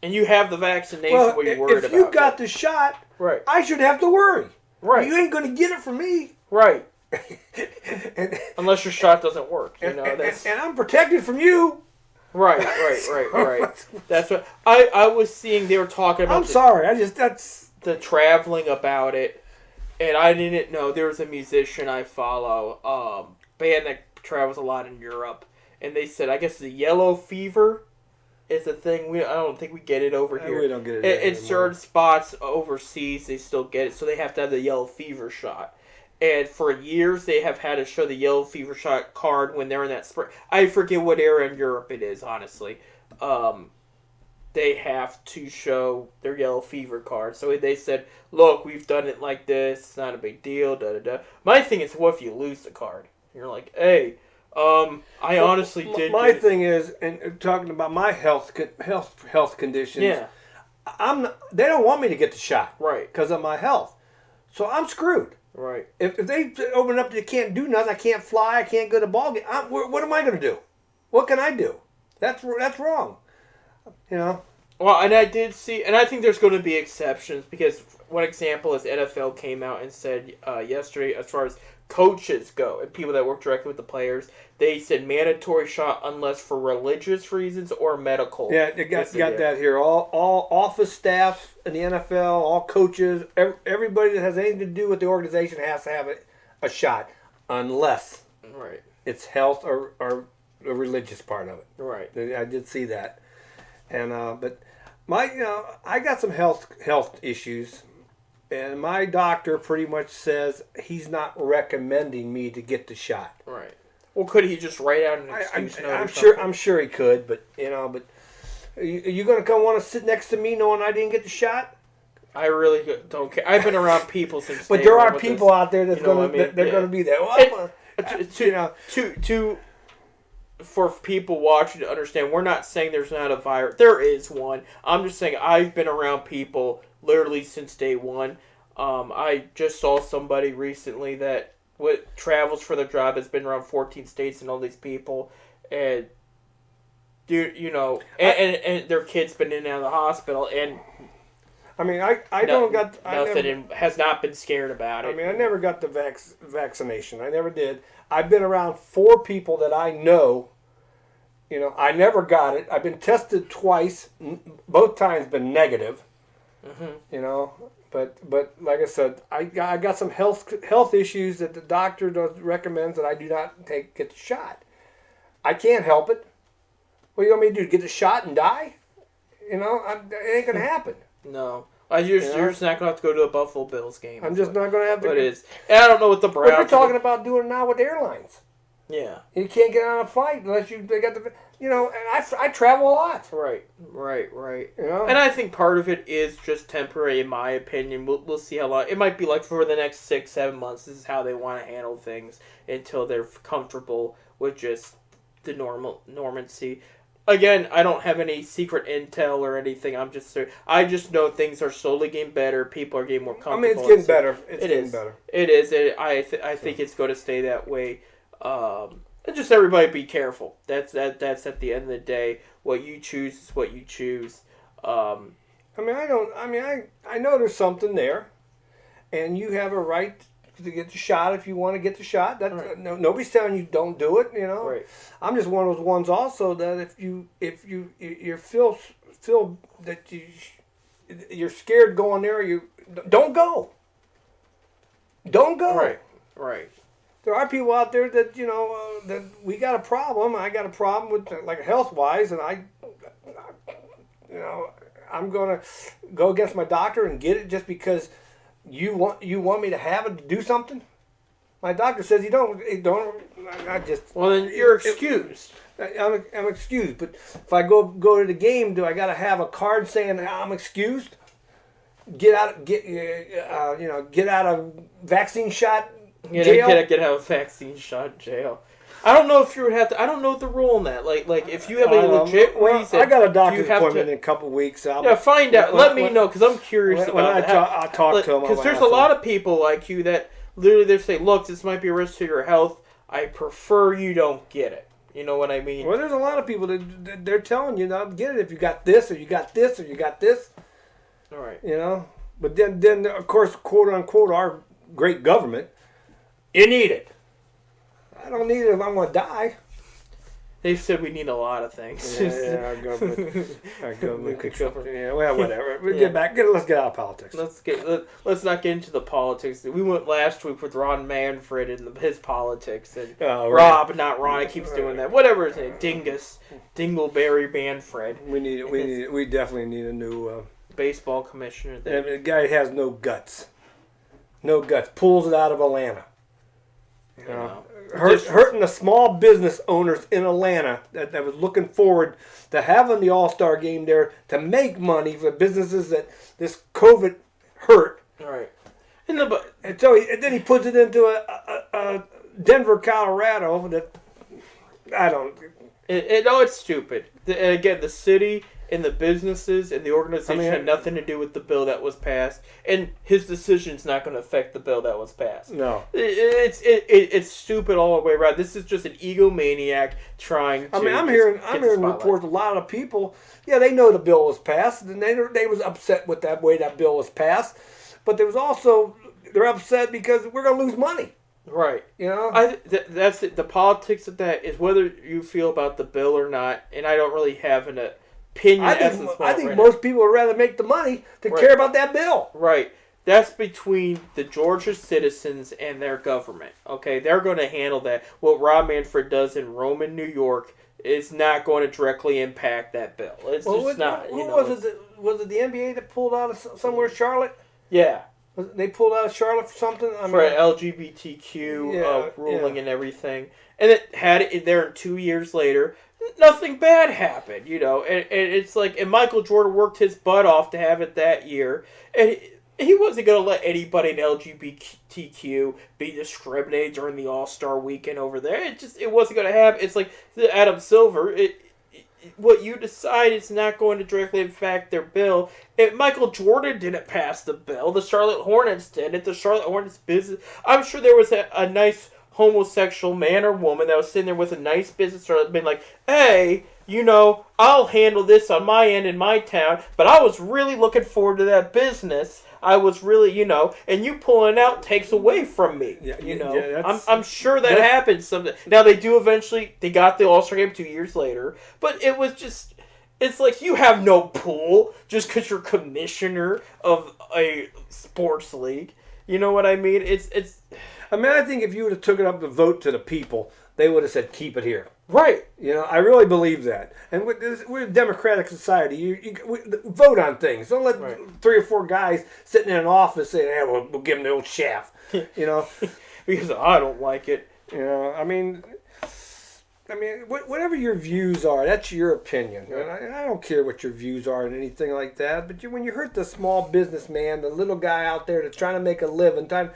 and you have the vaccination, what are you worried about? If you got the shot, right, I should have to worry. Right, you ain't gonna get it from me. Right. Unless your shot doesn't work, and I'm protected from you. Right. That's what I was seeing. They were talking about. That's the traveling about it, and I didn't know there was a musician I follow, band that travels a lot in Europe, and they said I guess the yellow fever is a thing. I don't think we get it over here. We don't get it In anymore. certain spots overseas, they still get it, so they have to have the yellow fever shot. And for years, they have had to show the yellow fever shot card when they're in that spring. I forget what era in Europe it is, honestly. They have to show their yellow fever card. So they said, look, we've done it like this. It's not a big deal. Da da da. My thing is, what if you lose the card? You're like, hey, I honestly did. My thing is, and talking about my health conditions. Yeah. They don't want me to get the shot, Right. Because of my health, so I'm screwed. Right. If they open up, you can't do nothing. I can't fly. I can't go to ball game. What am I going to do? What can I do? That's wrong. You know. Well, and I did see, and I think there's going to be exceptions because one example is NFL came out and said yesterday, as far as coaches go and people that work directly with the players, they said mandatory shot unless for religious reasons or medical. Yeah, they got that here. All office staff in the NFL, all coaches, everybody that has anything to do with the organization has to have a shot, unless Right. it's health or the religious part of it. Right. I did see that, and but I got some health issues. And my doctor pretty much says he's not recommending me to get the shot. Right. Well, could he just write out an excuse note? I'm sure he could, but but are you going to want to sit next to me knowing I didn't get the shot? I really don't care. I've been around people since. But there are people out there that's going to be there. Well, for people watching to understand, we're not saying there's not a virus. There is one. I'm just saying I've been around people literally since day one. I just saw somebody recently that travels for their job, has been around 14 states and all these people, and and their kid's been in and out of the hospital, and I mean, I has not been scared about it. I mean, I never got the vaccination. I never did. I've been around 4 people that I know. I never got it. I've been tested twice. Both times been negative. Mm-hmm. But like I said, I got some health issues that the doctor recommends that I do not get the shot. I can't help it. What do you want me to do? Get the shot and die? It ain't gonna happen. No. You're just not going to have to go to a Buffalo Bills game. I'm just not going to have to. But it is. And I don't know what the Browns... But you're talking about doing now with airlines. Yeah. You can't get on a flight unless they got the... and I travel a lot. Right. And I think part of it is just temporary, in my opinion. We'll see how long... It might be like for the next 6-7 months, this is how they want to handle things until they're comfortable with just the normancy. Again, I don't have any secret intel or anything. I just know things are slowly getting better. People are getting more comfortable. I mean, it's getting better. It's getting better. It is. I think it's going to stay that way. And just everybody be careful. That's at the end of the day. What you choose is what you choose. I know there's something there, and you have a right to get the shot if you want to get the shot. That right. Nobody's telling you don't do it. Right. I'm just one of those ones also that if you feel that you're scared going there, you don't go. Don't go. Right. There are people out there that that we got a problem. I got a problem with like health wise, and I'm gonna go against my doctor and get it just because you want me to have it to do something. My doctor says you don't. I just. Well, then you're excused. I'm excused, but if I go to the game, do I got to have a card saying I'm excused? Get out of vaccine shot jail. Get out of vaccine shot jail. I don't know if you would have to. I don't know the rule on that. Like if you have a legit reason. I got a doctor's appointment in a couple weeks. Find out. Let me know because I'm curious about that. I talk to him. Because there's a lot of people like you that literally they say, "Look, this might be a risk to your health. I prefer you don't get it." You know what I mean? Well, there's a lot of people that they're telling you not to get it if you got this or you got this or you got this. All right. But then of course, quote unquote, our great government, you need it. I don't need it if I'm going to die. They've said we need a lot of things. Yeah, our government control. Yeah, well, whatever. Let's get out of politics. Let's not get into the politics. We went last week with Ron Manfred and his politics, and Rob, not Ron. He keeps doing that. Whatever his name, Dingleberry Manfred. We definitely need a new baseball commissioner. There. The guy has no guts. No guts. Pulls it out of Atlanta. You know. Hurting the small business owners in Atlanta that was looking forward to having the All-Star game there to make money for businesses that this COVID hurt. Right. And then he puts it into a Denver, Colorado. That I don't. It's stupid. And again, the city and the businesses and the organization had nothing to do with the bill that was passed, and his decision's not going to affect the bill that was passed. No, it's stupid all the way around. This is just an egomaniac trying to. I'm hearing reports. A lot of people, they know the bill was passed, and they was upset with that way that bill was passed, but there was also they're upset because we're going to lose money. Right. You know, that's it. The politics of that is whether you feel about the bill or not, and I don't really have an opinion. I think most people would rather make the money than care about that bill. Right. That's between the Georgia citizens and their government. Okay, they're going to handle that. What Rob Manfred does in Rome and New York is not going to directly impact that bill. It's just not. Was it the NBA that pulled out of somewhere, Charlotte? Yeah. They pulled out of Charlotte for something? For an LGBTQ ruling and everything. And it had it there, and 2 years later, nothing bad happened, and it's like, and Michael Jordan worked his butt off to have it that year, and he wasn't going to let anybody in LGBTQ be discriminated during the All-Star weekend over there. It wasn't going to happen. It's like Adam Silver, what you decide is not going to directly affect their bill. Michael Jordan didn't pass the bill. The Charlotte Hornets did it. The Charlotte Hornets business. I'm sure there was a nice homosexual man or woman that was sitting there with a nice business or been like, hey, I'll handle this on my end in my town, but I was really looking forward to that business. I was really, and you pulling out takes away from me. I'm sure that happens someday. Now they got the All-Star game 2 years later, but it was just, it's like you have no pull just because you're commissioner of a sports league. You know what I mean? I think if you would have taken up the vote to the people, they would have said, keep it here. Right. I really believe that. And we're a democratic society. We vote on things. Don't let 3 or 4 guys sitting in an office say, we'll give them the old shaft. Because I don't like it. Whatever your views are, that's your opinion. Right. And I don't care what your views are and anything like that. But when you hurt the small businessman, the little guy out there that's trying to make a living, then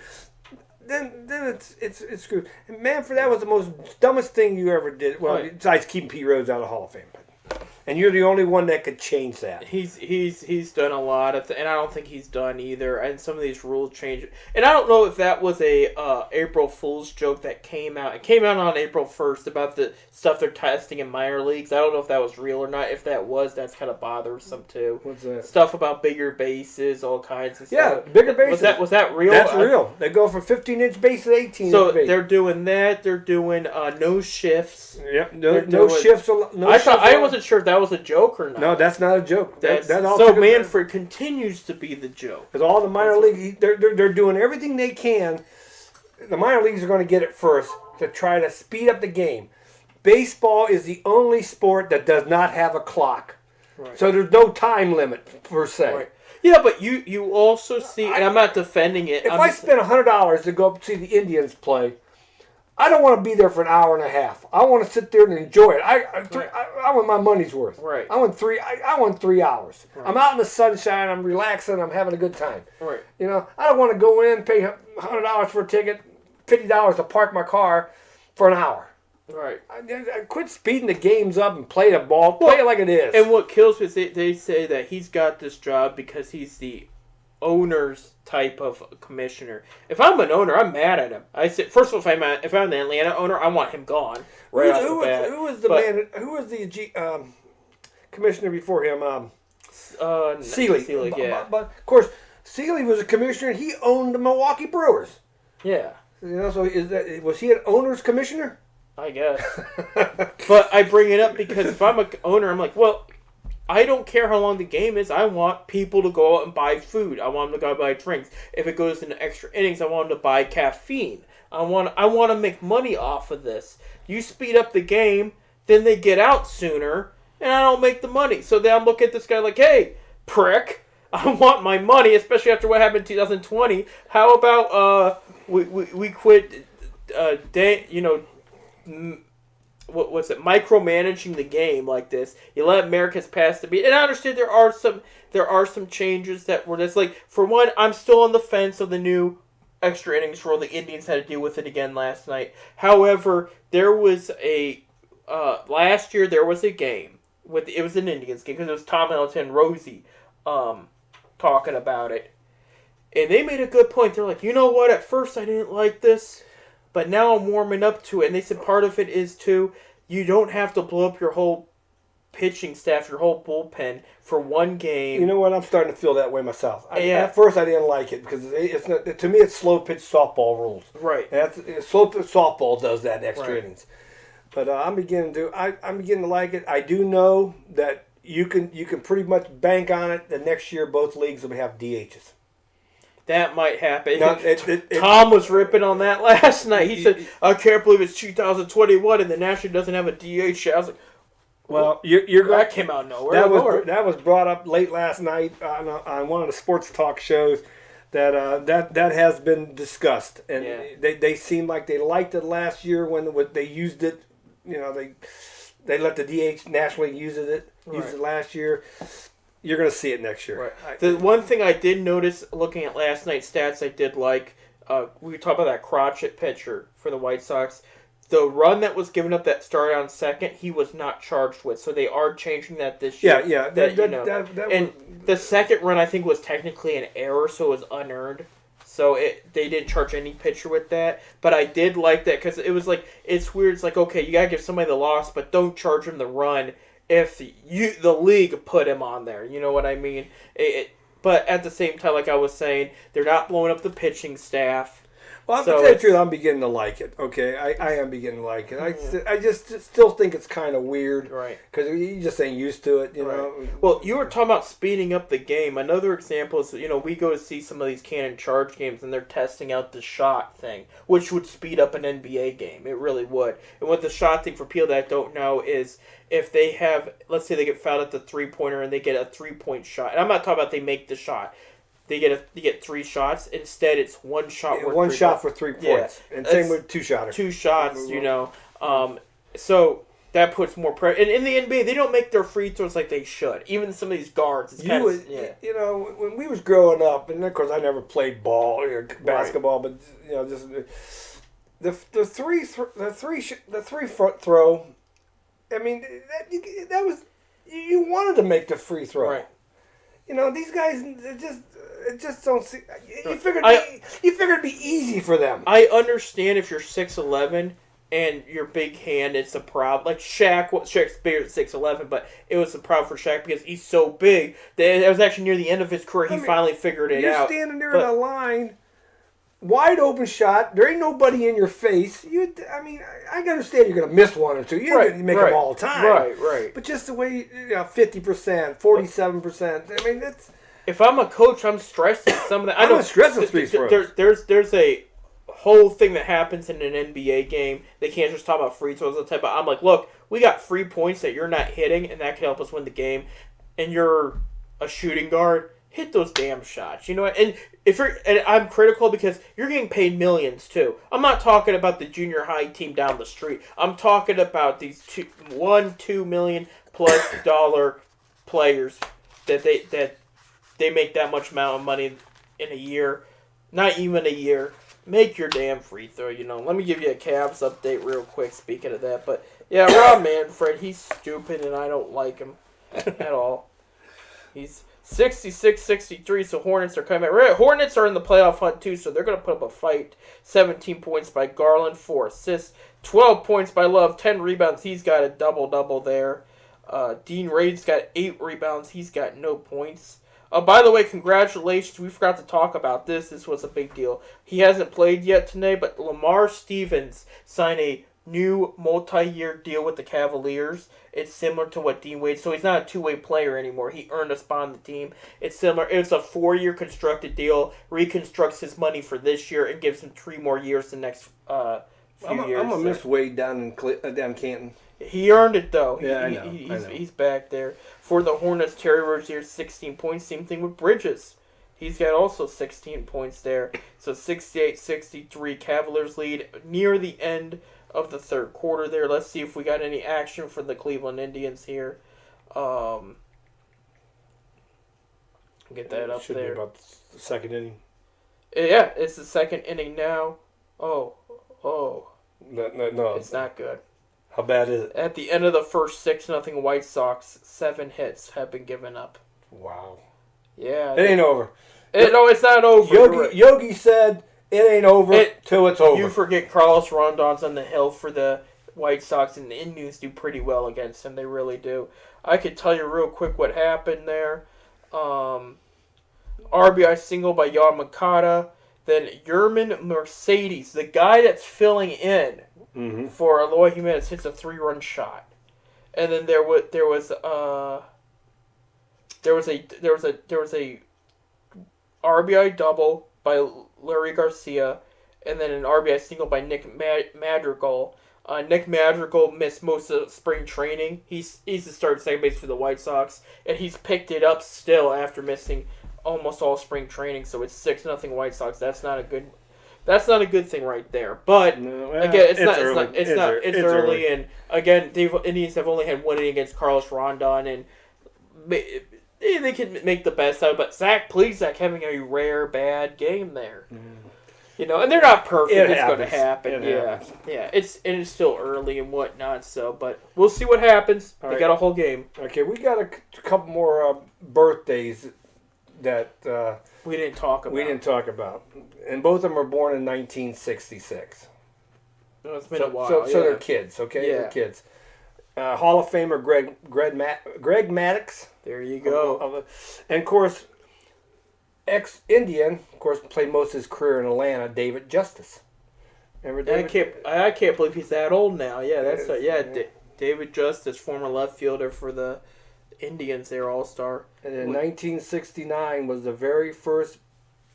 it's screwed. And Manfred, that was the most dumbest thing you ever did. Well, besides keeping Pete Rose out of the Hall of Fame. And you're the only one that could change that. He's done a lot of, and I don't think he's done either. And some of these rules change. And I don't know if that was a April Fool's joke that came out. It came out on April 1st about the stuff they're testing in minor leagues. I don't know if that was real or not. If that was, that's kind of bothersome too. What's that? Stuff about bigger bases, all kinds of stuff. Yeah, bigger bases. Was that real? That's real. They go from 15-inch base to 18-inch base. So they're doing that. They're doing no shifts. Yep. No shifts. I wasn't sure if that was a joke or not. No, that's not a joke. So Manfred continues to be the joke. Because all the minor leagues, they're doing everything they can. The minor leagues are going to get it first to try to speed up the game. Baseball is the only sport that does not have a clock. Right. So there's no time limit, per se. Right. Yeah, but you also see, and I'm not defending it. If I spend $100 to go see the Indians play, I don't want to be there for an hour and a half. I want to sit there and enjoy it. I want my money's worth. Right. I want 3 hours. Right. I'm out in the sunshine. I'm relaxing. I'm having a good time. Right. I don't want to go in, pay $100 for a ticket, $50 to park my car for an hour. Right. I quit speeding the games up and play the ball. Play it like it is. And what kills me is they say that he's got this job because he's the owner's type of commissioner. If I'm an owner, I'm mad at him. I say, first of all, if I'm the Atlanta owner, I want him gone. Right who was the commissioner before him? Seeley. Seeley, yeah. But of course, Seeley was a commissioner. He owned the Milwaukee Brewers. Yeah. So was he an owner's commissioner? I guess. But I bring it up because if I'm a owner, I'm like, well, I don't care how long the game is. I want people to go out and buy food. I want them to go buy drinks. If it goes into extra innings, I want them to buy caffeine. I want to make money off of this. You speed up the game, then they get out sooner, and I don't make the money. So then I'm looking at this guy like, hey, prick, I want my money, especially after what happened in 2020. How about we quit, what's it? Micromanaging the game like this. You let Americans pass the beat, and I understand there are some changes that were just like, for one, I'm still on the fence of the new extra innings rule. The Indians had to deal with it again last night. However, there was last year there was a game it was an Indians game because it was Tom Hamilton and Rosie talking about it, and they made a good point. They're like, you know what? At first I didn't like this, but now I'm warming up to it. And they said part of it is too, you don't have to blow up your whole pitching staff, your whole bullpen for one game. You know what? I'm starting to feel that way myself. At first, I didn't like it because it's not, to me it's slow pitch softball rules. Right. Slow pitch softball does that in extra right. innings. But I'm beginning to like it. I do know that you can pretty much bank on it. The next year, both leagues will have DHs. That might happen. No, Tom was ripping on that last night. He said, I can't believe it's 2021 and the National doesn't have a DH. I was like, well, you're that came out of nowhere. That was brought up late last night on one of the sports talk shows that has been discussed. And they seemed like they liked it last year when they used it. You know, they let the DH nationally use it last year. You're going to see it next year. Right. The one thing I did notice looking at last night's stats, I did like, we talked about that Crotchet pitcher for the White Sox. The run that was given up that started on second, he was not charged with. So they are changing that this year. Yeah. The second run, I think, was technically an error, so it was unearned. So they didn't charge any pitcher with that. But I did like that because it was like, it's weird. It's like, okay, you got to give somebody the loss, but don't charge him the run if the league put him on there. You know what I mean? But at the same time, like I was saying, they're not blowing up the pitching staff. Well, I'm to tell you the truth, I'm beginning to like it. Okay, I am beginning to like it. I just still think it's kind of weird, right? Because you just ain't used to it, you know. Well, you were talking about speeding up the game. Another example is, we go to see some of these Cannon Charge games, and they're testing out the shot thing, which would speed up an NBA game. It really would. And what the shot thing, for people that don't know, is if they have, let's say they get fouled at the 3-pointer and they get a 3-point shot. And I'm not talking about they make the shot. They get 3 shots. Instead, it's one shot. Yeah, one shot for 3 points, and same with 2-shotters. 2 shots, so that puts more pressure. And in the NBA, they don't make their free throws like they should. Even some of these guards, it's when we was growing up, and of course I never played ball or basketball, but just the three front throw. I mean, that was you wanted to make the free throw. Right. These guys just don't see. You figured it'd be easy for them. I understand if you're 6'11" and your big hand, it's a problem. Like Shaq's bigger than 6'11", but it was a problem for Shaq because he's so big that it was actually near the end of his career. He finally figured it out. You're standing there in a line, wide open shot. There ain't nobody in your face. I understand you're gonna miss one or two. You're gonna make them all the time. Right. But just the way 50%, 47%. I mean, that's. If I'm a coach, I'm stressing some of that. I'm not stressing free throws. There's a whole thing that happens in an NBA game. They can't just talk about free throws all the time. But I'm like, look, we got 3 points that you're not hitting, and that can help us win the game. And you're a shooting guard. Hit those damn shots. You know what? And I'm critical because you're getting paid millions too. I'm not talking about the junior high team down the street. I'm talking about these $2 million plus players that they make that much amount of money in a year. Not even a year. Make your damn free throw, Let me give you a Cavs update real quick, speaking of that. But, yeah, Rob Manfred, he's stupid, and I don't like him at all. He's 66-63, so Hornets are coming back. Hornets are in the playoff hunt, too, so they're going to put up a fight. 17 points by Garland, 4 assists. 12 points by Love, 10 rebounds. He's got a double-double there. Dean Raid's got 8 rebounds. He's got no points. By the way, congratulations. We forgot to talk about this. This was a big deal. He hasn't played yet today, but Lamar Stevens signed a new multi-year deal with the Cavaliers. It's similar to what Dean Wade. So he's not a two-way player anymore. He earned a spot on the team. It's similar. It's a 4-year constructed deal. Reconstructs his money for this year and gives him 3 more years the next few years. I'm gonna miss Wade down in Canton. He earned it though. Yeah, I know. He's back there for the Hornets. Terry Rozier 16 points. Same thing with Bridges. He's got also 16 points there. So 68-63 Cavaliers lead near the end of the third quarter there. Let's see if we got any action for the Cleveland Indians here. Get that up Should there. be about the second inning. Yeah, it's the second inning now. Oh. No. It's not good. How bad is it? At the end of the first 6-0 White Sox, 7 hits have been given up. Wow. Yeah. It ain't over. No, it's not over. Yogi said it ain't over till it's over. You forget Carlos Rondon's on the hill for the White Sox, and the Indians do pretty well against him. They really do. I could tell you real quick what happened there. RBI single by Yamakata. Then Yerman Mercedes, the guy that's filling in for Eloy Jimenez, hits a 3-run shot. And then there was a RBI double by Larry Garcia, and then an RBI single by Nick Madrigal. Nick Madrigal missed most of spring training. He's the starting second base for the White Sox, and he's picked it up still after missing almost all spring training. So it's 6-0 White Sox. That's not a good thing right there. But again, it's early, and again, Indians have only had one inning against Carlos Rondon, and they can make the best out of it. But Zach Plesac having a rare bad game there. You know, and they're not perfect. It's going to happen. Yeah. It's still early and whatnot. So, but we'll see what happens. They got a whole game. Okay, we got a couple more birthdays that we didn't talk about. And both of them were born in 1966. No, it's been a while. So they're kids. Okay, they're kids. Hall of Famer Greg Maddux. There you go. And of course, ex-Indian, of course, played most of his career in Atlanta, David Justice. Remember David? I can't believe he's that old now. Yeah, that's David Justice, former left fielder for the Indians, their all-star. And in 1969 was the very first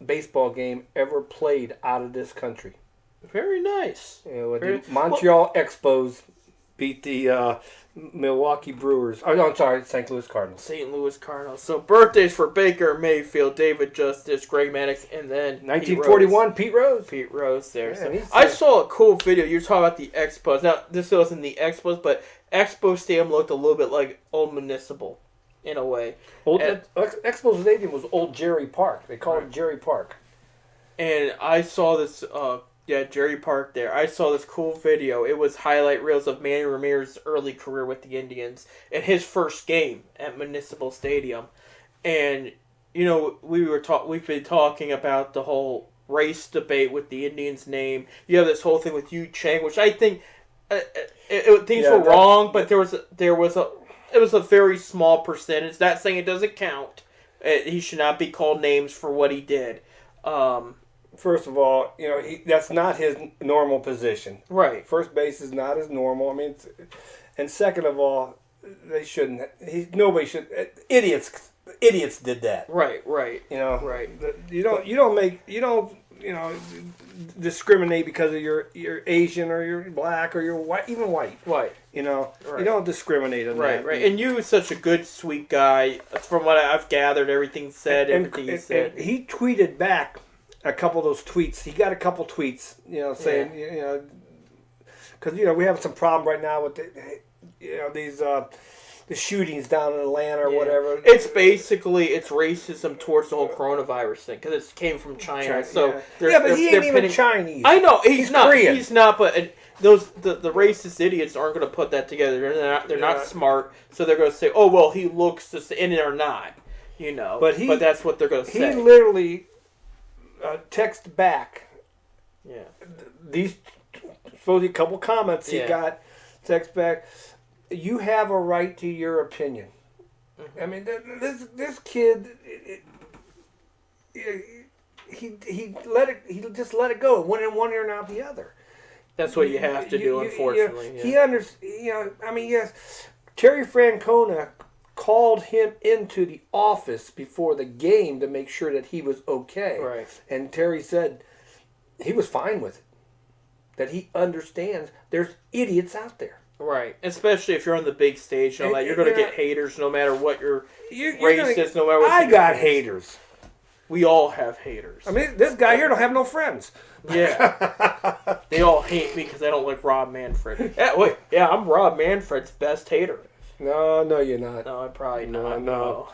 baseball game ever played out of this country. Very nice. The Montreal Expos beat the Milwaukee Brewers. Oh, no, I'm sorry, St. Louis Cardinals. St. Louis Cardinals. So birthdays for Baker Mayfield, David Justice, Greg Maddux, and then 1941, Pete Rose. Pete Rose there. Yeah, so I saw a cool video. You're talking about the Expos. Now, this wasn't the Expos, but Expo Stadium looked a little bit like Old Municipal in a way. Expos Stadium was Old Jerry Park. They call it Jerry Park. And I saw this... Jerry Park there. I saw this cool video. It was highlight reels of Manny Ramirez's early career with the Indians and his first game at Municipal Stadium. And, you know, we've been talking about the whole race debate with the Indians' name. You have this whole thing with Yu Chang, which I think things were wrong, but it was a very small percentage. Not saying it doesn't count. He should not be called names for what he did. First of all, you know, that's not his normal position. Right. First base is not his normal. I mean, and second of all, they shouldn't. Nobody should. Idiots did that. Right. You know. Right. You don't discriminate because of your Asian or you're black or you're white, even white. Right. You know. Right. You don't discriminate on that. Right. And you, such a good, sweet guy. From what I've gathered, everything said. And he tweeted back a couple of those tweets. He got a couple tweets, you know, saying, you know, because, you know, we have some problem right now with the shootings down in Atlanta or whatever. It's racism towards the whole coronavirus thing because it came from China. So but he ain't even Chinese. I know he's not. Korean. He's not. But the racist idiots aren't going to put that together. They're not smart. So they're going to say, oh well, he looks the same, and they're not. You know. But that's what they're going to say. He literally. Text back. Yeah. These supposedly couple comments he got. Text back. You have a right to your opinion. Mm-hmm. I mean, this kid. He just let it go. It went in one ear and out the other. That's what you have to do, unfortunately. Yes, Terry Francona called him into the office before the game to make sure that he was okay. Right. And Terry said he was fine with it. That he understands there's idiots out there. Right. Especially if you're on the big stage and all that. You're going to get haters no matter what your race is, no matter what. I got haters. We all have haters. I mean, this guy here don't have no friends. Yeah. They all hate me because I don't like Rob Manfred. I'm Rob Manfred's best hater. No, you're not. No, I'm probably not. No.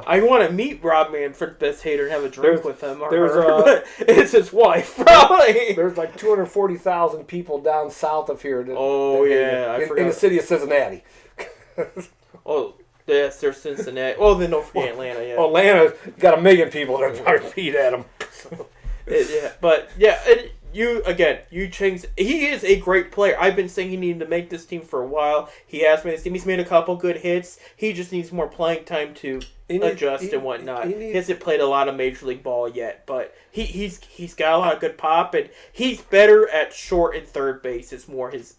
I want to meet Rob Manfred's best hater and have a drink with him. But it's his wife, probably. There's like 240,000 people down south of here. I forgot. In the city of Cincinnati. Oh, yes, there's Cincinnati. Well, then don't forget Atlanta. Yeah. Atlanta's got 1 million people that probably beat at him. You changed. He is a great player. I've been saying he needed to make this team for a while. He has made this team. He's made a couple good hits. He just needs more playing time to adjust and whatnot. He hasn't played a lot of Major League ball yet, but he's got a lot of good pop, and he's better at short and third base. It's more his.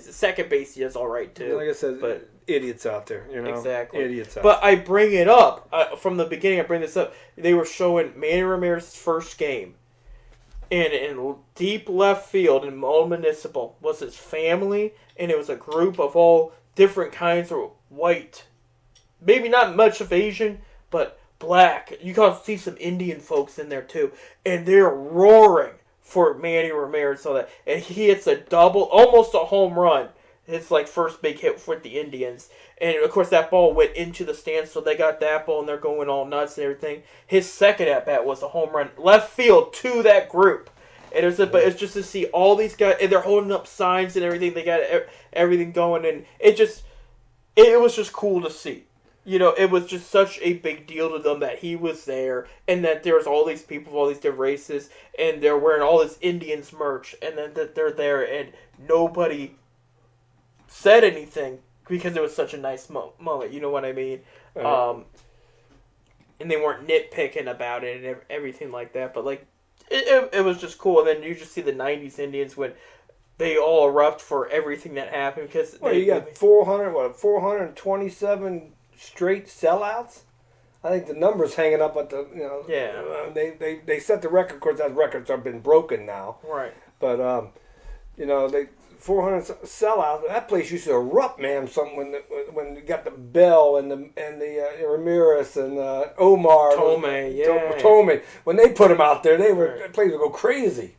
Second base he does all right too. Like I said, but idiots out there, Exactly. Idiots out there. But I bring it up from the beginning. I bring this up. They were showing Manny Ramirez's first game. And in deep left field in Mo Municipal was his family, and it was a group of all different kinds of white. Maybe not much of Asian, but black. You can see some Indian folks in there too. And they're roaring for Manny Ramirez. And he hits a double, almost a home run. His first big hit with the Indians. And of course that ball went into the stands, so they got that ball and they're going all nuts and everything. His second at bat was a home run left field to that group. And but it's just to see all these guys, and they're holding up signs and everything. They got everything going, and it was just cool to see. It was just such a big deal to them that he was there, and that there was all these people of all these different races, and they're wearing all this Indians merch, and then that they're there, and nobody said anything because it was such a nice moment. You know what I mean? And they weren't nitpicking about it and everything like that, but it was just cool. And then you just see the 90s Indians when they all erupt for everything that happened because you got 427 straight sellouts. I think the number's hanging up at the they set the record. Of course, that records have been broken now. Right. But they 400 sellouts. That place used to erupt, man. When you got the Bell and the Ramirez and Omar Tomei. When they put them out there, the place would go crazy.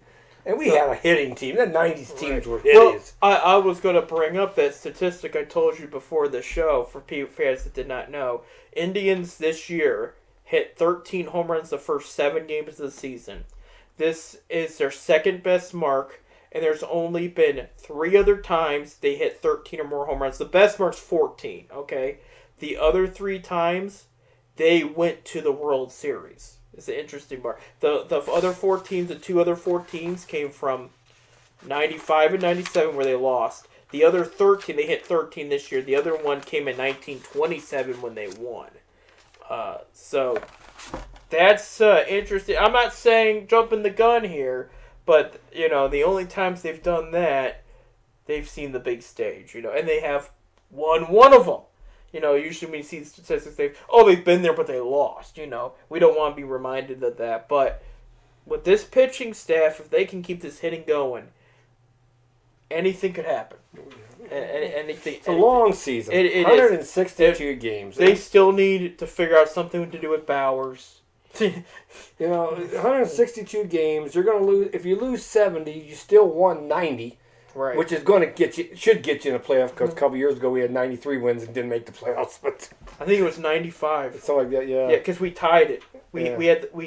And we had a hitting team. The 90s teams were hideous. Well, I was going to bring up that statistic I told you before the show for fans that did not know. Indians this year hit 13 home runs the first 7 games of the season. This is their second best mark, and there's only been 3 other times they hit 13 or more home runs. The best mark's 14, okay? The other 3 times, they went to the World Series. It's an interesting mark. The other 4 teams, the 2 other 4 teams came from 95 and 97 where they lost. The other 13, they hit 13 this year. The other one came in 1927 when they won. So that's interesting. I'm not saying jumping the gun here, but the only times they've done that, they've seen the big stage, and they have won one of them. Usually when you see statistics, they've been there, but they lost. We don't want to be reminded of that. But with this pitching staff, if they can keep this hitting going, anything could happen. Anything. It's a long season. It 162 games. They still need to figure out something to do with Bowers. 162 games. You're going to lose. If you lose 70, you still won 90. Right. Which is going to should get you in the playoffs because a couple years ago we had 93 wins and didn't make the playoffs. But I think it was 95. Something like that, yeah. Yeah, because we tied it. We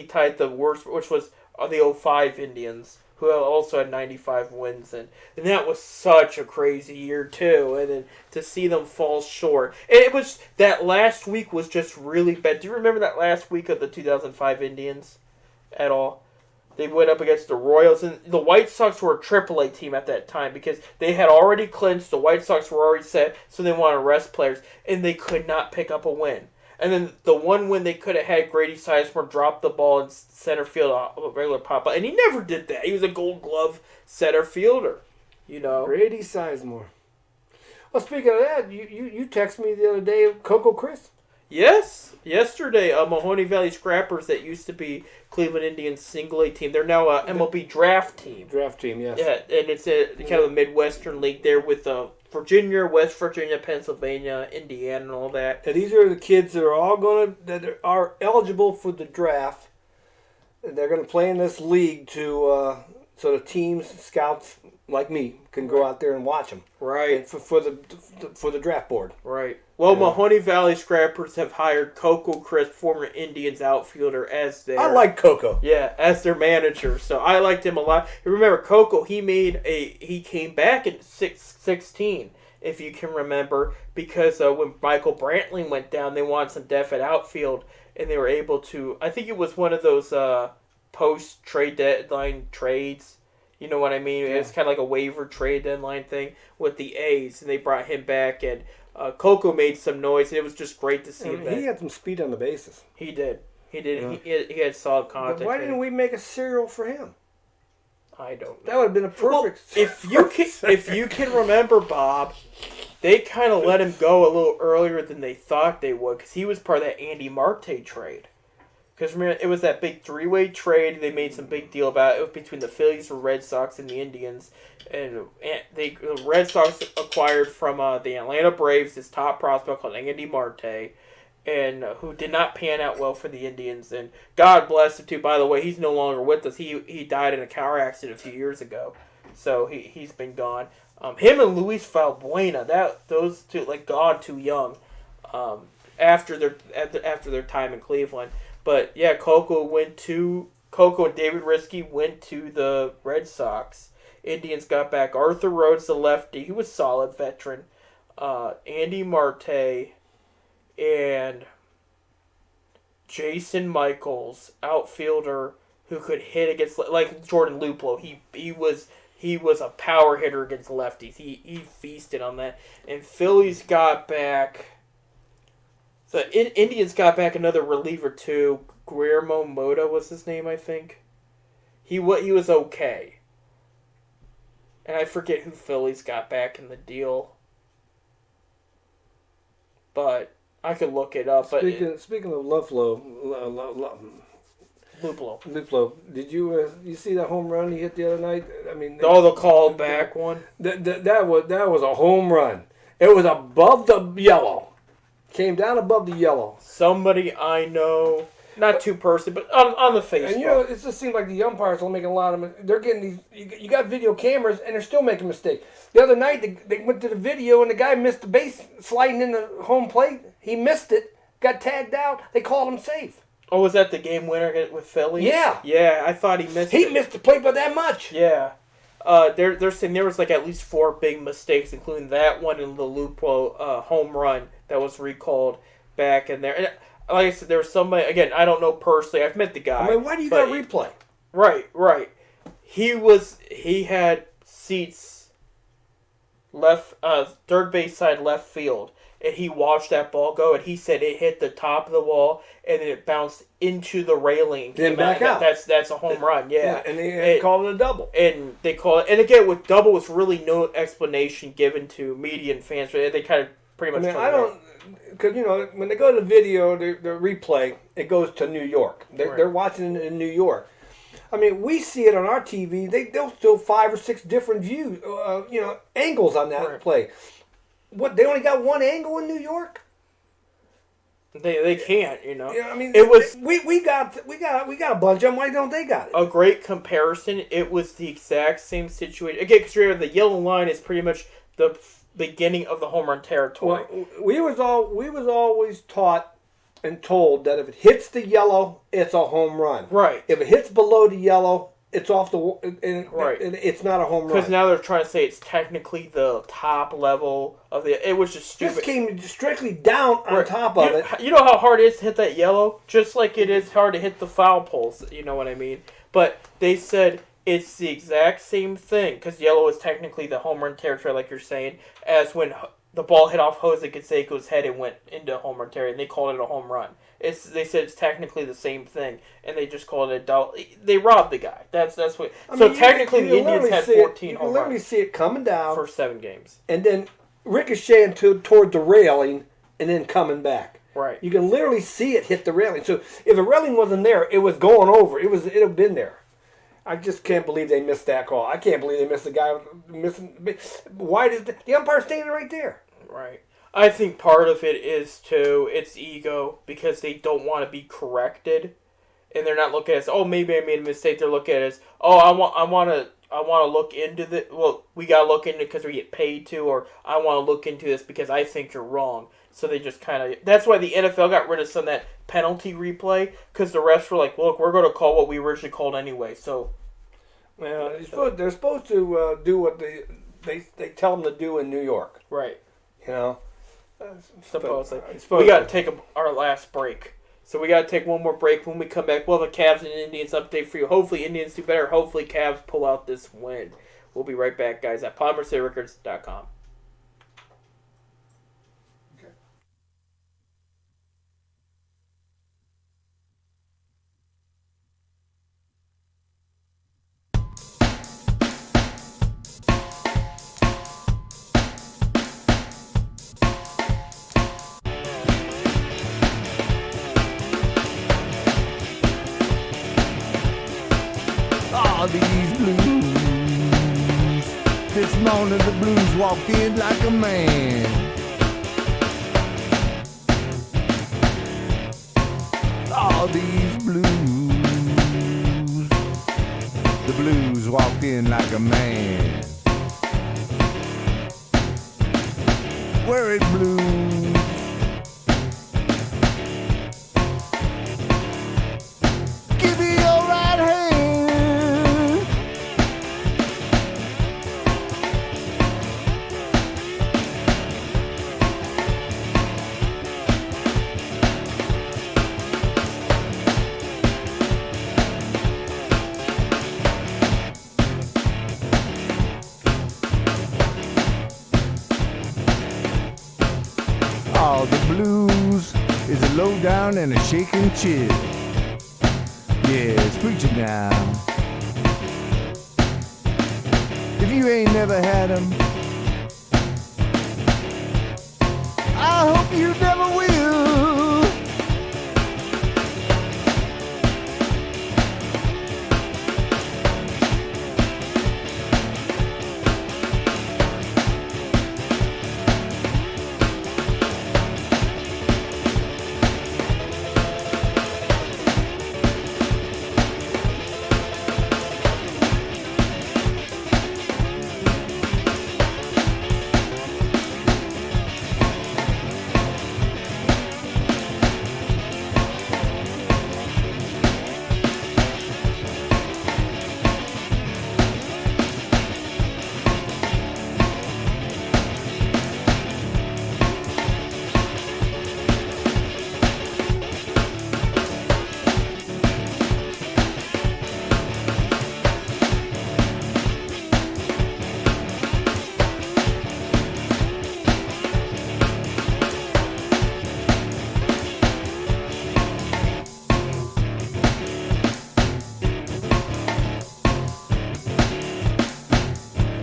tied the worst, which was the 05 Indians, who also had 95 wins, and that was such a crazy year too. And then to see them fall short, and it was that last week was just really bad. Do you remember that last week of the 2005 Indians at all? They went up against the Royals, and the White Sox were a AAA team at that time because they had already clinched. The White Sox were already set, so they wanted to rest players, and they could not pick up a win. And then the one win they could have had, Grady Sizemore dropped the ball in center field, a regular pop-up, and he never did that. He was a Gold Glove center fielder. You know. Grady Sizemore. Well, speaking of that, you texted me the other day, Coco Chris. Yes, yesterday, Mahoney Valley Scrappers that used to be Cleveland Indians single A team. They're now a MLB draft team. Draft team, yes. Yeah, and it's kind of a Midwestern league there with Virginia, West Virginia, Pennsylvania, Indiana, and all that. And these are the kids that are all that are eligible for the draft. And they're going to play in this league so the teams, scouts like me, can go out there and watch them. Right. For the draft board. Right. Well, Mahoney Valley Scrappers have hired Coco Crisp, former Indians outfielder, as their... I like Coco. Yeah, as their manager. So I liked him a lot. You remember, Coco, he came back in 16, if you can remember, because when Michael Brantley went down, they wanted some depth at outfield, and they were able to... I think it was one of those post-trade deadline trades. You know what I mean? Yeah. It's kind of like a waiver trade deadline thing with the A's, and they brought him back, and Coco made some noise. It was just great to see him back. He had some speed on the bases. He did. Yeah. He had solid contact. But why didn't we make a cereal for him? I don't know. That would have been a perfect. Well, if you can remember, Bob, they kind of let him go a little earlier than they thought they would, because he was part of that Andy Marte trade. Because remember, it was that big three-way trade. They made some big deal about it between the Phillies, the Red Sox, and the Indians. And the Red Sox acquired from the Atlanta Braves this top prospect called Andy Marte, and who did not pan out well for the Indians. And God bless him too. By the way, he's no longer with us. He died in a car accident a few years ago, so he's been gone. Him and Luis Valbuena, those two gone too young, after their time in Cleveland. But yeah, Coco and David Risky went to the Red Sox. Indians got back Arthur Rhodes, the lefty. He was solid veteran. Andy Marte and Jason Michaels, outfielder who could hit against, like Jordan Luplow. He was a power hitter against lefties. He feasted on that. And Phillies got back. The Indians got back another reliever too. Guillermo Mota was his name, I think. He was okay. And I forget who Phillies got back in the deal. But I could look it up. Speaking of Luplow, did you see that home run he hit the other night? I mean, the called back one. That was a home run. It was above the yellow. Came down above the yellow. Somebody I know, not too personally, but on the Facebook. And it just seems like the umpires are making a lot of. They're getting these. You got video cameras, and they're still making mistakes. The other night, they went to the video, and the guy missed the base sliding in the home plate. He missed it, got tagged out. They called him safe. Oh, was that the game winner with Philly? Yeah. Yeah, I thought he missed it. He missed the plate by that much. Yeah. They're saying there was at least 4 big mistakes, including that one and the Lupo home run that was recalled back in there. And like I said, there was somebody, again, I don't know personally. I've met the guy. I mean, why do you got replay? Right. He had seats left, third base side left field, and he watched that ball go, and he said it hit the top of the wall, and then it bounced into the railing. Then back out. That's a home run, yeah. And they called it a double. And they call it, and again, with double, was really no explanation given to media and fans. They kind of pretty much. Because when they go to the video, the replay, it goes to New York. They're watching it in New York. I mean, we see it on our TV. They'll show 5 or 6 different views, angles on that play. What, they only got one angle in New York? They can't, Yeah, I mean, it was we got a bunch of them. Why don't they got it? A great comparison. It was the exact same situation. Again, because the yellow line is pretty much the beginning of the home run territory. Well, we was always taught and told that if it hits the yellow, it's a home run. Right. If it hits below the yellow, it's off the right. It's not a home run. Because now they're trying to say it's technically the top level of the. It was just stupid. This came strictly down on top of it. You know how hard it is to hit that yellow, just like it is hard to hit the foul poles. You know what I mean? But they said it's the exact same thing because yellow is technically the home run territory, like you're saying, as when the ball hit off Jose Canseco's head and went into home run territory, and they called it a home run. They said it's technically the same thing, and they just called it a double. They robbed the guy. That's what. Technically, the Indians had 14 home runs. Let me see it coming down for 7 games, and then ricocheting toward the railing, and then coming back. Right. You can literally see it hit the railing. So if the railing wasn't there, it was going over. It would have been there. I just can't believe they missed that call. I can't believe they missed the guy missing. Why does the umpire standing right there? Right. I think part of it is too, it's ego because they don't want to be corrected, and they're not looking at it as, maybe I made a mistake. They're looking at it as, I want to look into the. Well, we gotta look into it because we get paid to, or I want to look into this because I think you're wrong. So they just kind of. That's why the NFL got rid of some of that penalty replay because the refs were like, look, we're going to call what we originally called anyway. So. Well, they're supposed to do what they tell them to do in New York. Right. You know. Supposedly. We got to take our last break. So we got to take one more break. When we come back, we'll have a Cavs and Indians update for you. Hopefully Indians do better. Hopefully Cavs pull out this win. We'll be right back, guys, at PolymerCityRecords.com. These blues. This morning the blues walked in like a man. All these blues. The blues walked in like a man. Worried blues. Give me your right hand. The blues is a low down and a shaking chill. Yeah, it's preaching now. If you ain't never had 'em, I hope you never will.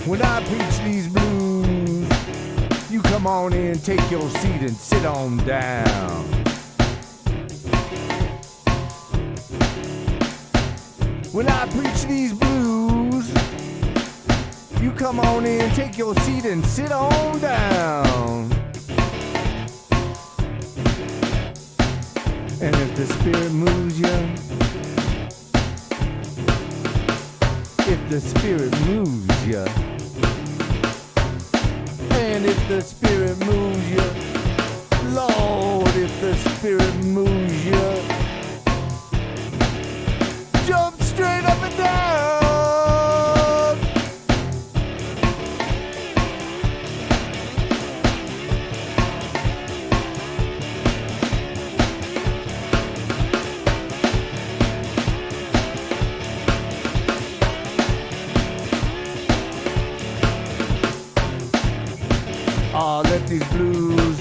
When I preach these blues, you come on in, take your seat and sit on down. When I preach these blues, you come on in, take your seat and sit on down. And if the spirit moves you, if the spirit moves you, and if the spirit moves you, Lord, if the spirit moves you, jump straight up and down. Let these blues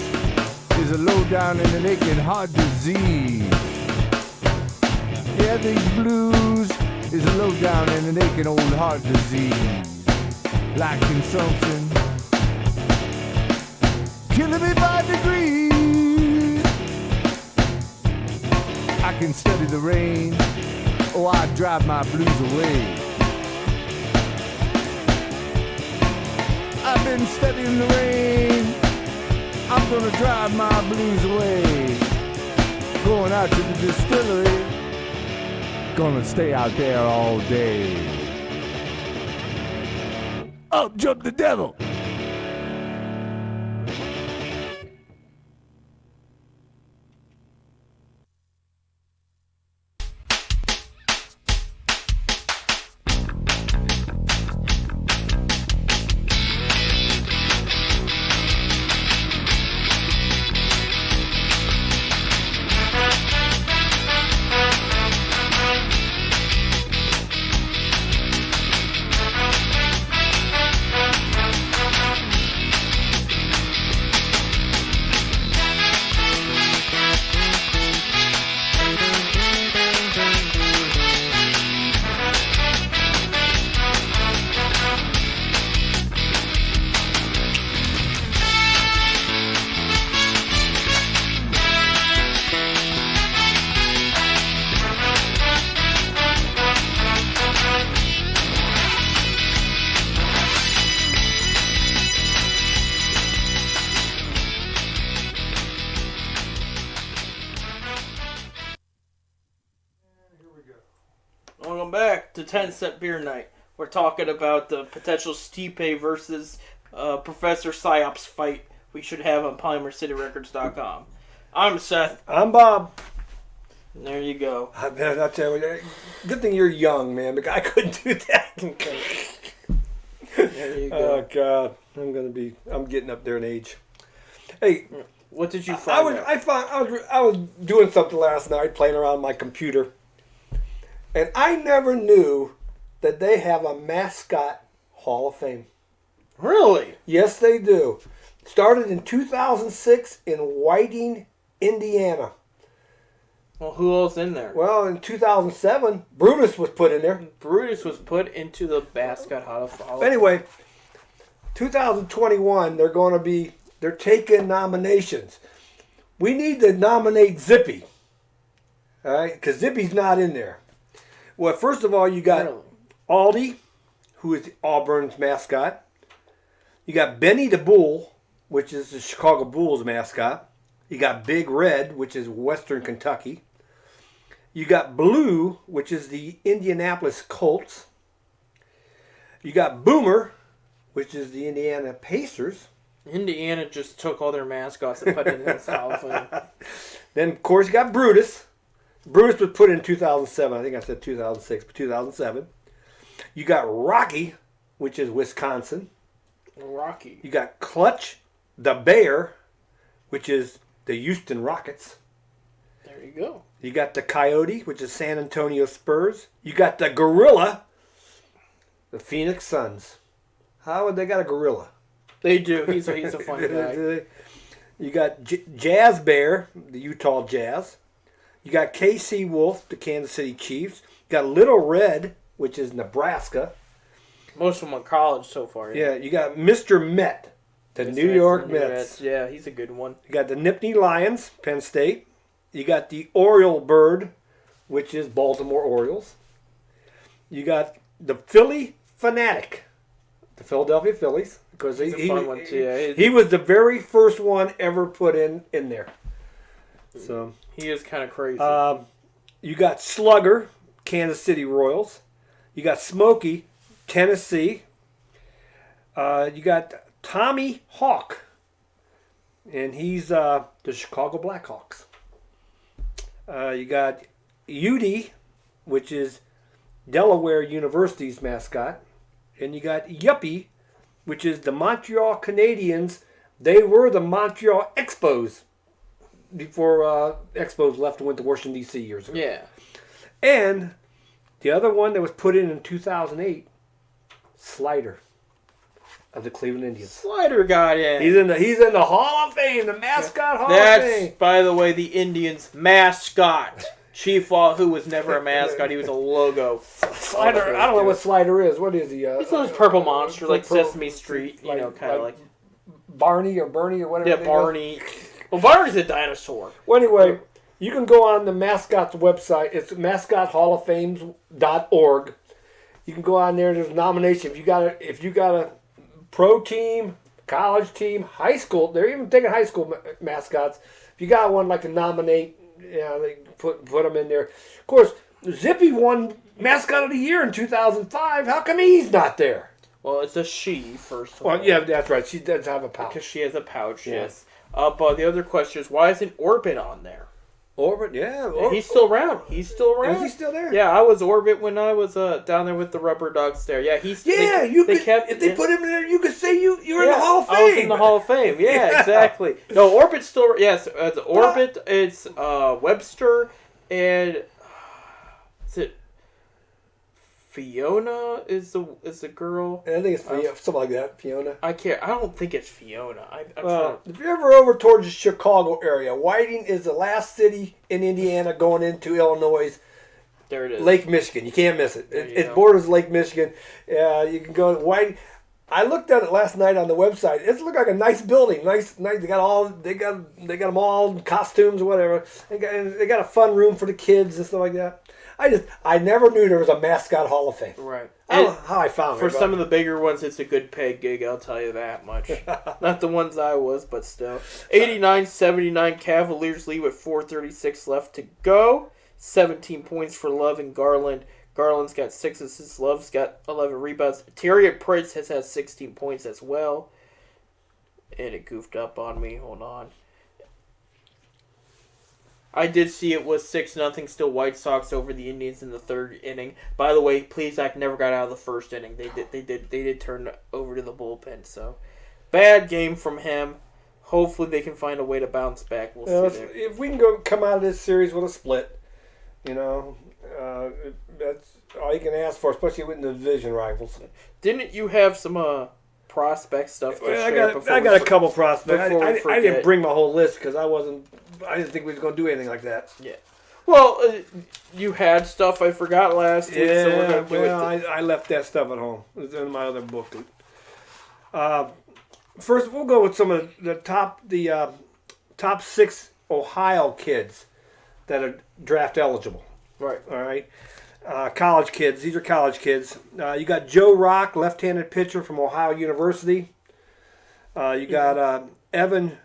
is a low down in an aching heart disease. Yeah, these blues is a low down in an aching old heart disease. Like consumption, killing me by degrees. I can study the rain, oh, I drive my blues away. I've been studying the rain, I'm gonna drive my blues away. Going out to the distillery, gonna stay out there all day. Up jump the devil! Welcome back to 10-Cent Beer Night. We're talking about the potential Stipe versus Professor Psyops fight we should have on PolymerCityRecords.com. I'm Seth. I'm Bob. And there you go. I tell you, good thing you're young, man. Because I couldn't do that. There you go. Oh God, I'm getting up there in age. Hey, what did you find? I was doing something last night, playing around on my computer, and I never knew that they have a mascot Hall of Fame. Really? Yes, they do. Started in 2006 in Whiting, Indiana. Well, who else in there? Well, in 2007, Brutus was put in there. Brutus was put into the mascot Hall of Fame. Anyway, 2021, they're taking nominations. We need to nominate Zippy. All right? Because Zippy's not in there. Well, first of all, you got Aldi, who is Auburn's mascot. You got Benny the Bull, which is the Chicago Bulls mascot. You got Big Red, which is Western Kentucky. You got Blue, which is the Indianapolis Colts. You got Boomer, which is the Indiana Pacers. Indiana just took all their mascots and put it in this Hall of Fame. Then, of course, you got Brutus. Brutus was put in 2007. I think I said 2006, but 2007. You got Rocky, which is Wisconsin. Rocky. You got Clutch, the Bear, which is the Houston Rockets. There you go. You got the Coyote, which is San Antonio Spurs. You got the Gorilla, the Phoenix Suns. How would they got a gorilla? They do. He's a fun guy. You got Jazz Bear, the Utah Jazz. You got KC Wolf, the Kansas City Chiefs. You got Little Red, which is Nebraska. Most of them are college so far. Yeah, you got Mr. Met, the New York Mets. Yeah, he's a good one. You got the Nittany Lions, Penn State. You got the Oriole Bird, which is Baltimore Orioles. You got the Philly Fanatic, the Philadelphia Phillies. Because He's a fun one too. Yeah, he was the very first one ever put in there. So he is kind of crazy. You got Slugger, Kansas City Royals. You got Smokey, Tennessee. You got Tommy Hawk, and he's the Chicago Blackhawks. You got UD, which is Delaware University's mascot. And you got Yuppie, which is the Montreal Canadiens. They were the Montreal Expos before Expos left and went to Washington, D.C. years ago. Yeah. And the other one that was put in 2008, Slider. of the Cleveland Indians. Slider got in. He's in the Hall of Fame, the mascot Hall of That's, Fame. by the way, the Indians' mascot. Chief Law, who was never a mascot, he was a logo. Slider, I don't know what Slider is. What is he? He's this purple monster, like Sesame Street, kind of like Barney or Bernie or whatever. Yeah, Barney. Well, Barney's a dinosaur. Well, anyway, you can go on the mascot's website. It's mascothalloffame.org. You can go on there. There's a nomination. If you got a pro team, college team, high school. They're even taking high school mascots. If you got one like to nominate, they put them in there. Of course, Zippy won mascot of the year in 2005. How come he's not there? Well, it's a she, first of all. Well, yeah, that's right. She does have a pouch. Because she has a pouch, Yeah. yes. But the other question is, why isn't Orbit on there? Orbit, yeah. He's still around. He's still around. Is he still there? Yeah, I was Orbit when I was down there with the rubber dogs there. Yeah, he's... Yeah, if they put him in there, you could say you're in the Hall of Fame. I was in the Hall of Fame. Yeah, exactly. No, Orbit's still... Yes, it's Orbit, it's Webster, and... Is it... Fiona is the girl? I think it's something like that, Fiona. I don't think it's Fiona. If you're ever over towards the Chicago area, Whiting is the last city in Indiana going into Illinois. There it is. Lake Michigan. You can't miss it. It go. borders Lake Michigan. You can go to Whiting. I looked at it last night on the website. It looked like a nice building. Nice. They got them all in costumes or whatever. They got a fun room for the kids and stuff like that. I never knew there was a mascot Hall of Fame. Right. I don't know how I found it. For some of the bigger ones, it's a good paid gig, I'll tell you that much. Not the ones I was, but still. 89-79 Cavaliers lead with 4:36 left to go. 17 points for Love and Garland. Garland's got 6 assists. Love's got 11 rebounds. Tyrion Prince has had 16 points as well. And it goofed up on me. Hold on. I did see it was 6-0 still White Sox over the Indians in the third inning. By the way, Plesac never got out of the first inning. They did turn over to the bullpen. So bad game from him. Hopefully they can find a way to bounce back. We'll see there. If we can come out of this series with a split, that's all you can ask for, especially with the division rivals. Didn't you have some prospect stuff to share I got a couple prospects. before we I didn't forget? bring my whole list because I didn't think we was going to do anything like that. Yeah. Well, you had stuff I forgot last week, so we're Yeah, going to do it. I left that stuff at home. It's in my other booklet. First, we'll go with some of the top 6 Ohio kids that are draft eligible. Right. All right. College kids. These are college kids. You got Joe Rock, left-handed pitcher from Ohio University. You got Evan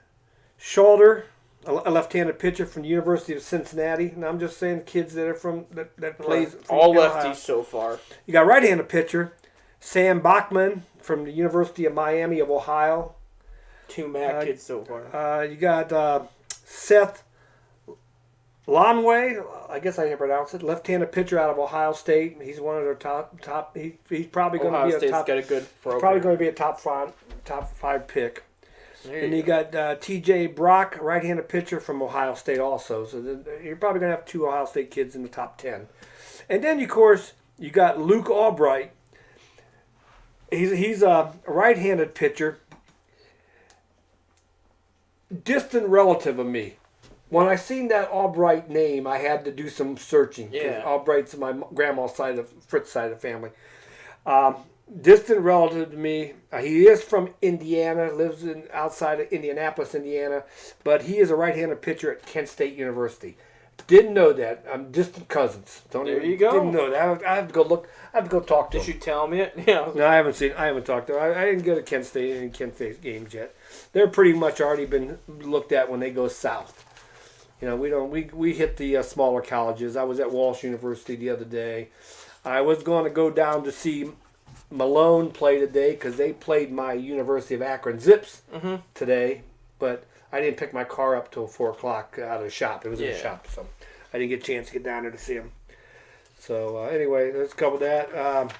Schulder, a left-handed pitcher from the University of Cincinnati. And I'm just saying kids that are that plays from All Ohio. lefties so far. You got right-handed pitcher Sam Bachman from the University of Miami of Ohio. 2 MAC kids so far. You got Seth Lonway, I guess I can pronounce it, left-handed pitcher out of Ohio State. He's one of their top. He's probably going to be State's a top. got a good program. Probably going to be a top five pick. And you got T.J. Brock, right-handed pitcher from Ohio State also. So you're probably going to have 2 Ohio State kids in the top 10. And then, of course, you got Luke Albright. He's a right-handed pitcher. Distant relative of me. When I seen that Albright name, I had to do some searching. Yeah. Albright's my grandma's side of Fritz's side of the family. Distant relative to me. He is from Indiana, lives outside of Indianapolis, Indiana, but he is a right-handed pitcher at Kent State University. Didn't know that. I'm distant cousins. There you go. Didn't know that. I have to go look. I have to go talk to him. Did you tell me it? Yeah. No, I haven't talked to him. I didn't go to Kent State games yet. They're pretty much already been looked at when they go south. We hit the smaller colleges. I was at Walsh University the other day. I was going to go down to see Malone play today because they played my University of Akron Zips today, but I didn't pick my car up till 4 o'clock out of the shop. It was in the shop, so I didn't get a chance to get down there to see him. So anyway, let's cover that.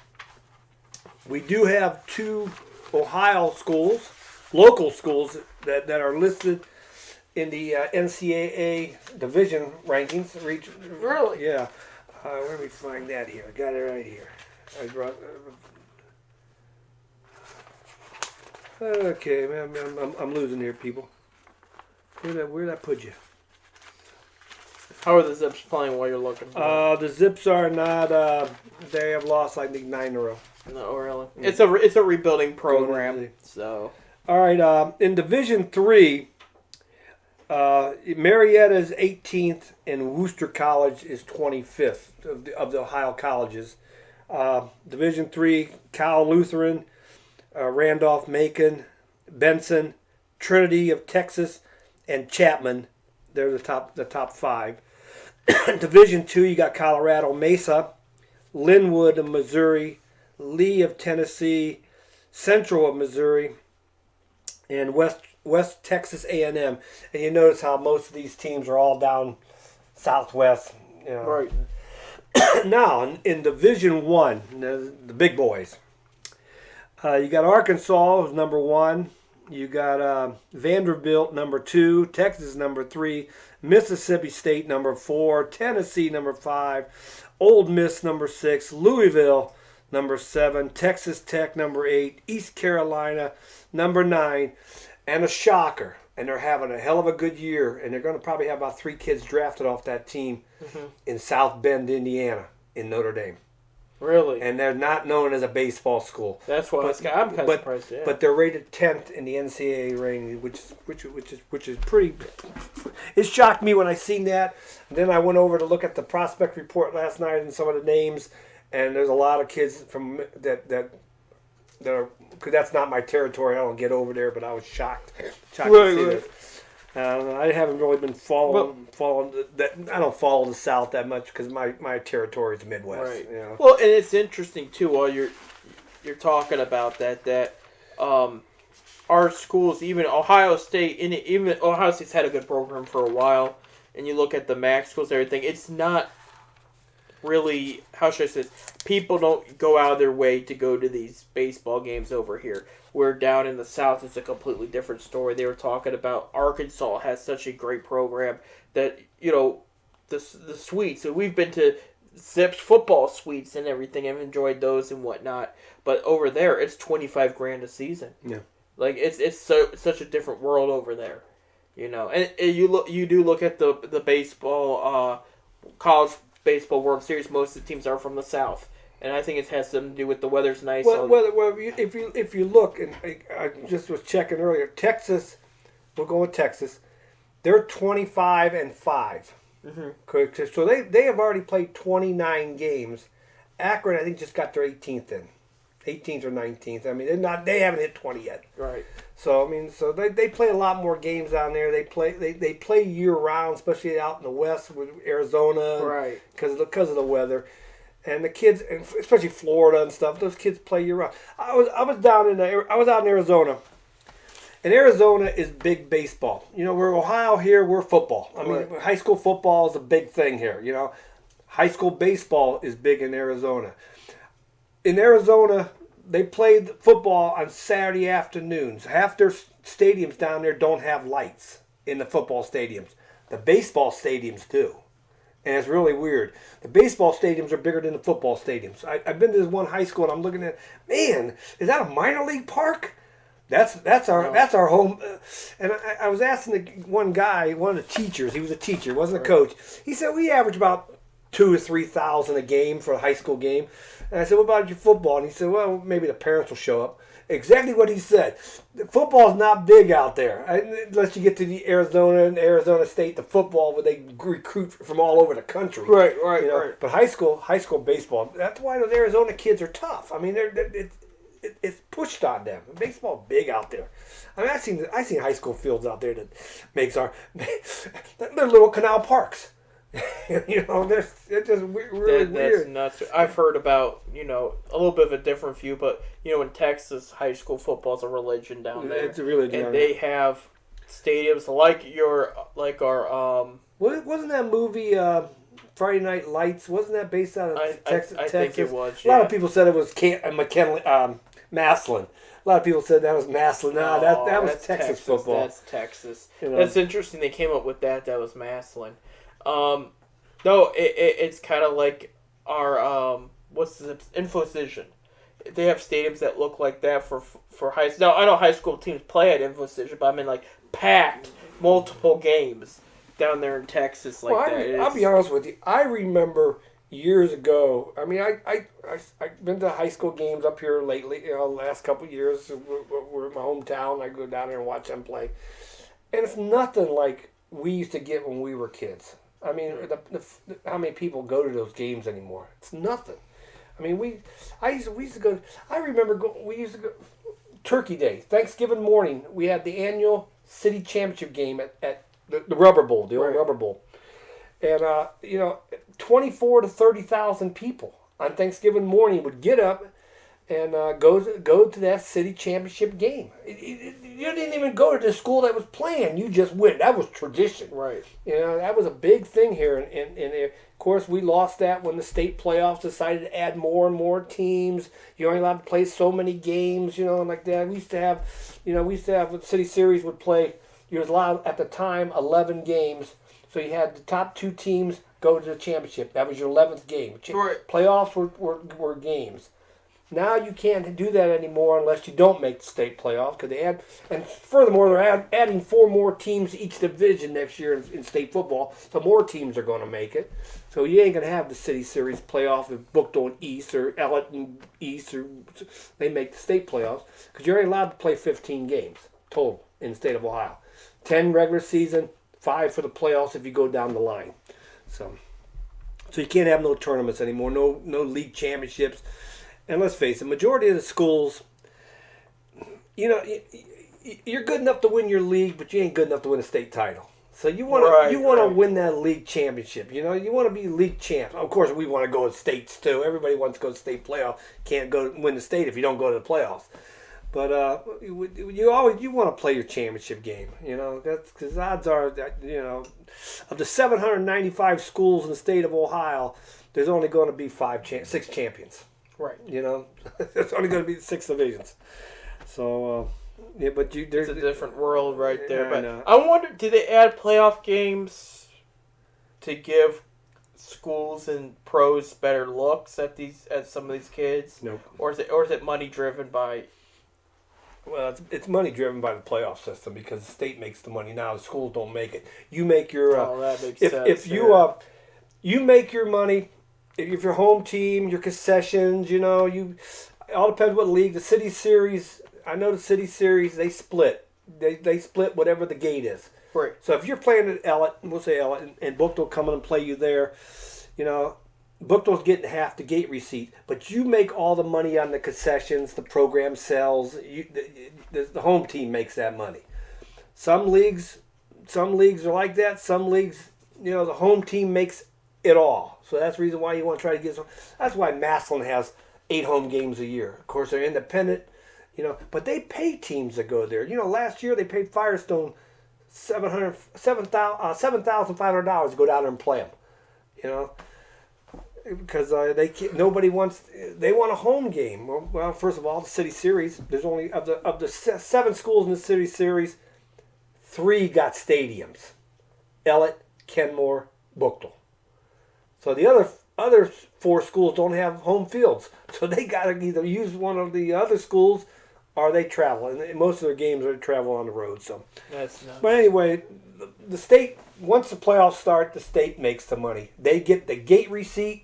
We do have 2 Ohio schools, local schools that are listed in the NCAA division rankings. Really? Yeah. Where do we find that here? I got it right here. I brought. Okay, man, I'm losing here, people. Where'd I put you? How are the Zips playing while you're looking? The Zips are not. They have lost, I think, 9 in a row. No, really. It's a rebuilding program. So. All right. In Division 3, Marietta is 18th, and Worcester College is 25th of the Ohio colleges. Division 3, Cal Lutheran, Randolph Macon, Benson, Trinity of Texas, and Chapman. They're the top 5. Division 2, you got Colorado Mesa, Linwood of Missouri, Lee of Tennessee, Central of Missouri, and West Texas A&M. And you notice how most of these teams are all down southwest. You know. Right. Now, in Division 1, the big boys, you got Arkansas, who's number 1. You got Vanderbilt, number 2. Texas, number 3. Mississippi State, number 4. Tennessee, number 5. Ole Miss, number 6. Louisville, number 7. Texas Tech, number 8. East Carolina, number 9. And a shocker. And they're having a hell of a good year. And they're going to probably have about 3 kids drafted off that team in South Bend, Indiana, in Notre Dame. Really? And they're not known as a baseball school. That's why I'm kind of surprised. Yeah. But they're rated 10th in the NCAA rating, which is pretty. It shocked me when I seen that. And then I went over to look at the prospect report last night and some of the names, and there's a lot of kids from that are. Cause that's not my territory. I don't get over there, but I was shocked to see that. I haven't really been following that. I don't follow the South that much because my territory is Midwest. Right. You know? Well, and it's interesting too. While you're talking about that our schools, even Ohio State, even Ohio State's had a good program for a while. And you look at the MAC schools, and everything. It's not really, how should I say this? People don't go out of their way to go to these baseball games over here. Where down in the South, it's a completely different story. They were talking about Arkansas has such a great program that, the suites. So we've been to Zips football suites and everything and enjoyed those and whatnot. But over there, it's $25,000 a season. Yeah. Like, it's such a different world over there. And you do look at the baseball, college baseball World Series. Most of the teams are from the South. And I think it has something to do with the weather's nice. Well, if you look, and I just was checking earlier, Texas, we'll go with Texas. They're 25-5. Mm-hmm. So they have already played 29 games. Akron, I think, just got their 18th in, 18th or 19th. I mean, they haven't hit 20 yet. Right. So I mean, they play a lot more games down there. They play year round, especially out in the West with Arizona, right? Because of the weather. And the kids, especially Florida and stuff, those kids play year round. I was out in Arizona, and Arizona is big baseball. We're Ohio here, we're football. I mean, high school football is a big thing here. High school baseball is big in Arizona. In Arizona, they played football on Saturday afternoons. Half their stadiums down there don't have lights in the football stadiums. The baseball stadiums do. And it's really weird. The baseball stadiums are bigger than the football stadiums. I've been to this one high school, and I'm looking at, man, is that a minor league park? That's our home. And I was asking one guy, one of the teachers. He was a teacher, wasn't a coach. He said we average about 2,000 to 3,000 a game for a high school game. And I said, what about your football? And he said, well, maybe the parents will show up. Exactly what he said. Football's not big out there. Unless you get to the Arizona and Arizona State, the football where they recruit from all over the country. Right. But high school baseball, that's why those Arizona kids are tough. I mean, it's pushed on them. Baseball's big out there. I mean, I seen high school fields out there that they're little canal parks. It's just really weird. That's nuts. I've heard about, a little bit of a different view, but, in Texas, high school football is a religion down there. It's a religion. And they have stadiums like our... Wasn't that movie Friday Night Lights? Wasn't that based out of Texas? I think it was, yeah. A lot of people said it was Maslin. A lot of people said that was Maslin. No, that was Texas football. That's Texas. That's interesting. They came up with that. That was Maslin. No, it's kind of like our what's the Infocision. they have stadiums that look like that for high. Now I know high school teams play at Info Stadium, but I mean like packed multiple games down there in Texas like that. I'll be honest with you. I remember years ago. I mean, I've been to high school games up here lately. The last couple of years. We're in my hometown. I go down there and watch them play, and it's nothing like we used to get when we were kids. I mean, how many people go to those games anymore? It's nothing. I mean, we used to go. I remember we used to go Turkey Day, Thanksgiving morning. We had the annual city championship game at the Rubber Bowl, the old Rubber Bowl, and 24 to 30,000 people on Thanksgiving morning would get up and go to that city championship game. You didn't even go to the school that was playing. You just went. That was tradition. Right. That was a big thing here. And of course, we lost that when the state playoffs decided to add more and more teams. You're only allowed to play so many games, and like that. We used to have the City Series would play. You was allowed at the time 11 games. So you had the top 2 teams go to the championship. That was your 11th game. Right. Playoffs were games. Now you can't do that anymore unless you don't make the state playoffs. Because they add, and furthermore, they're adding 4 more teams to each division next year in state football. So more teams are going to make it. So you ain't going to have the City Series playoff if Bookton East or Elletton East or they make the state playoffs. Because you're only allowed to play 15 games total in the state of Ohio. 10 regular season, 5 for the playoffs if you go down the line. So you can't have no tournaments anymore, no league championships. And let's face it, majority of the schools, you're good enough to win your league, but you ain't good enough to win a state title. So you want to win that league championship. You want to be league champs. Of course, we want to go to states too. Everybody wants to go to state playoff. Can't go win the state if you don't go to the playoffs. But you want to play your championship game. That's because odds are that of the 795 schools in the state of Ohio, there's only going to be 6 champions. Right. There's only going to be 6 divisions. So but there's a different world right there. But I wonder, did they add playoff games to give schools and pros better looks at some of these kids? No. Or is it money driven by? Well, it's money driven by the playoff system because the state makes the money now. The schools don't make it. You make your that makes sense. If you make your money, if your home team, your concessions, it all depends what league. The City Series, I know the City Series, they split. They split whatever the gate is. Right. So if you're playing at Ellett, we'll say Ellett, and Booked will come in and play you there, Bookto's getting half the gate receipt, but you make all the money on the concessions, the program sales. The home team makes that money. Some leagues are like that. Some leagues, the home team makes it all. So that's the reason why you want to try to get some. That's why Massillon has 8 home games a year. Of course, they're independent, but they pay teams that go there. Last year they paid Firestone $7,500 to go down there and play them. Because nobody wants. They want a home game. Well, first of all, the City Series. There's only of the 7 schools in the City Series, 3 got stadiums: Ellett, Kenmore, Booktle. So the other 4 schools don't have home fields, so they got to either use one of the other schools, or they travel. And most of their games are travel on the road. So that's nuts. But anyway, the state, once the playoffs start, the state makes the money. They get the gate receipt.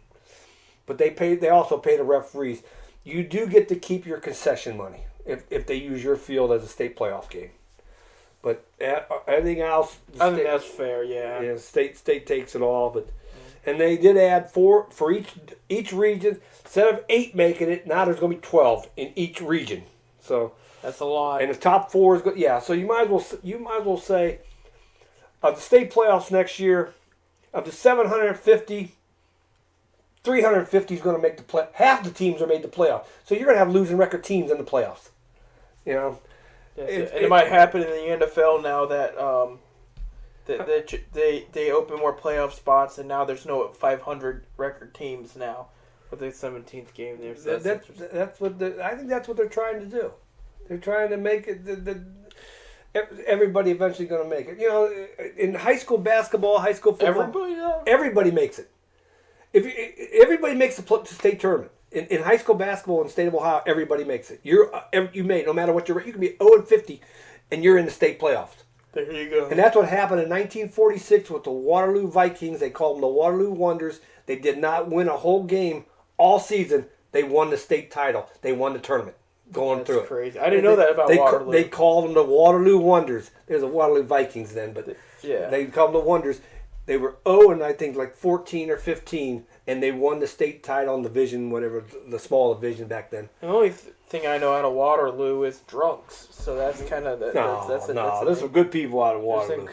But they also pay the referees. You do get to keep your concession money if they use your field as a state playoff game. But everything else, I think that's fair. Yeah. Yeah, state takes it all. But and they did add 4 for each region. Instead of 8 making it, now there's going to be 12 in each region. So that's a lot. And the top 4 is good. Yeah. So you might as well say of the state playoffs next year, of the 750. 350 is going to make the play. Half the teams are made the playoff. So you're going to have losing record teams in the playoffs. It might happen in the NFL now that they open more playoff spots, and now there's no 500 record teams now with the 17th game there. So that's what I think that's what they're trying to do. They're trying to make it. Everybody eventually going to make it. In high school basketball, high school football, everybody makes it. If everybody makes the state tournament, In high school basketball in the state of Ohio, everybody makes it. You made no matter what you can be 0-50, and you're in the state playoffs. There you go. And that's what happened in 1946 with the Waterloo Vikings. They called them the Waterloo Wonders. They did not win a whole game all season. They won the state title. They won the tournament going through it. That's crazy. I didn't know that about Waterloo. They called them the Waterloo Wonders. There's the Waterloo Vikings then, but they called them the Wonders. They were 0 and I think like 14 or 15, and they won the state title in division, whatever, the small division back then. The only thing I know out of Waterloo is drunks, so that's kind of There's some good people out of Waterloo.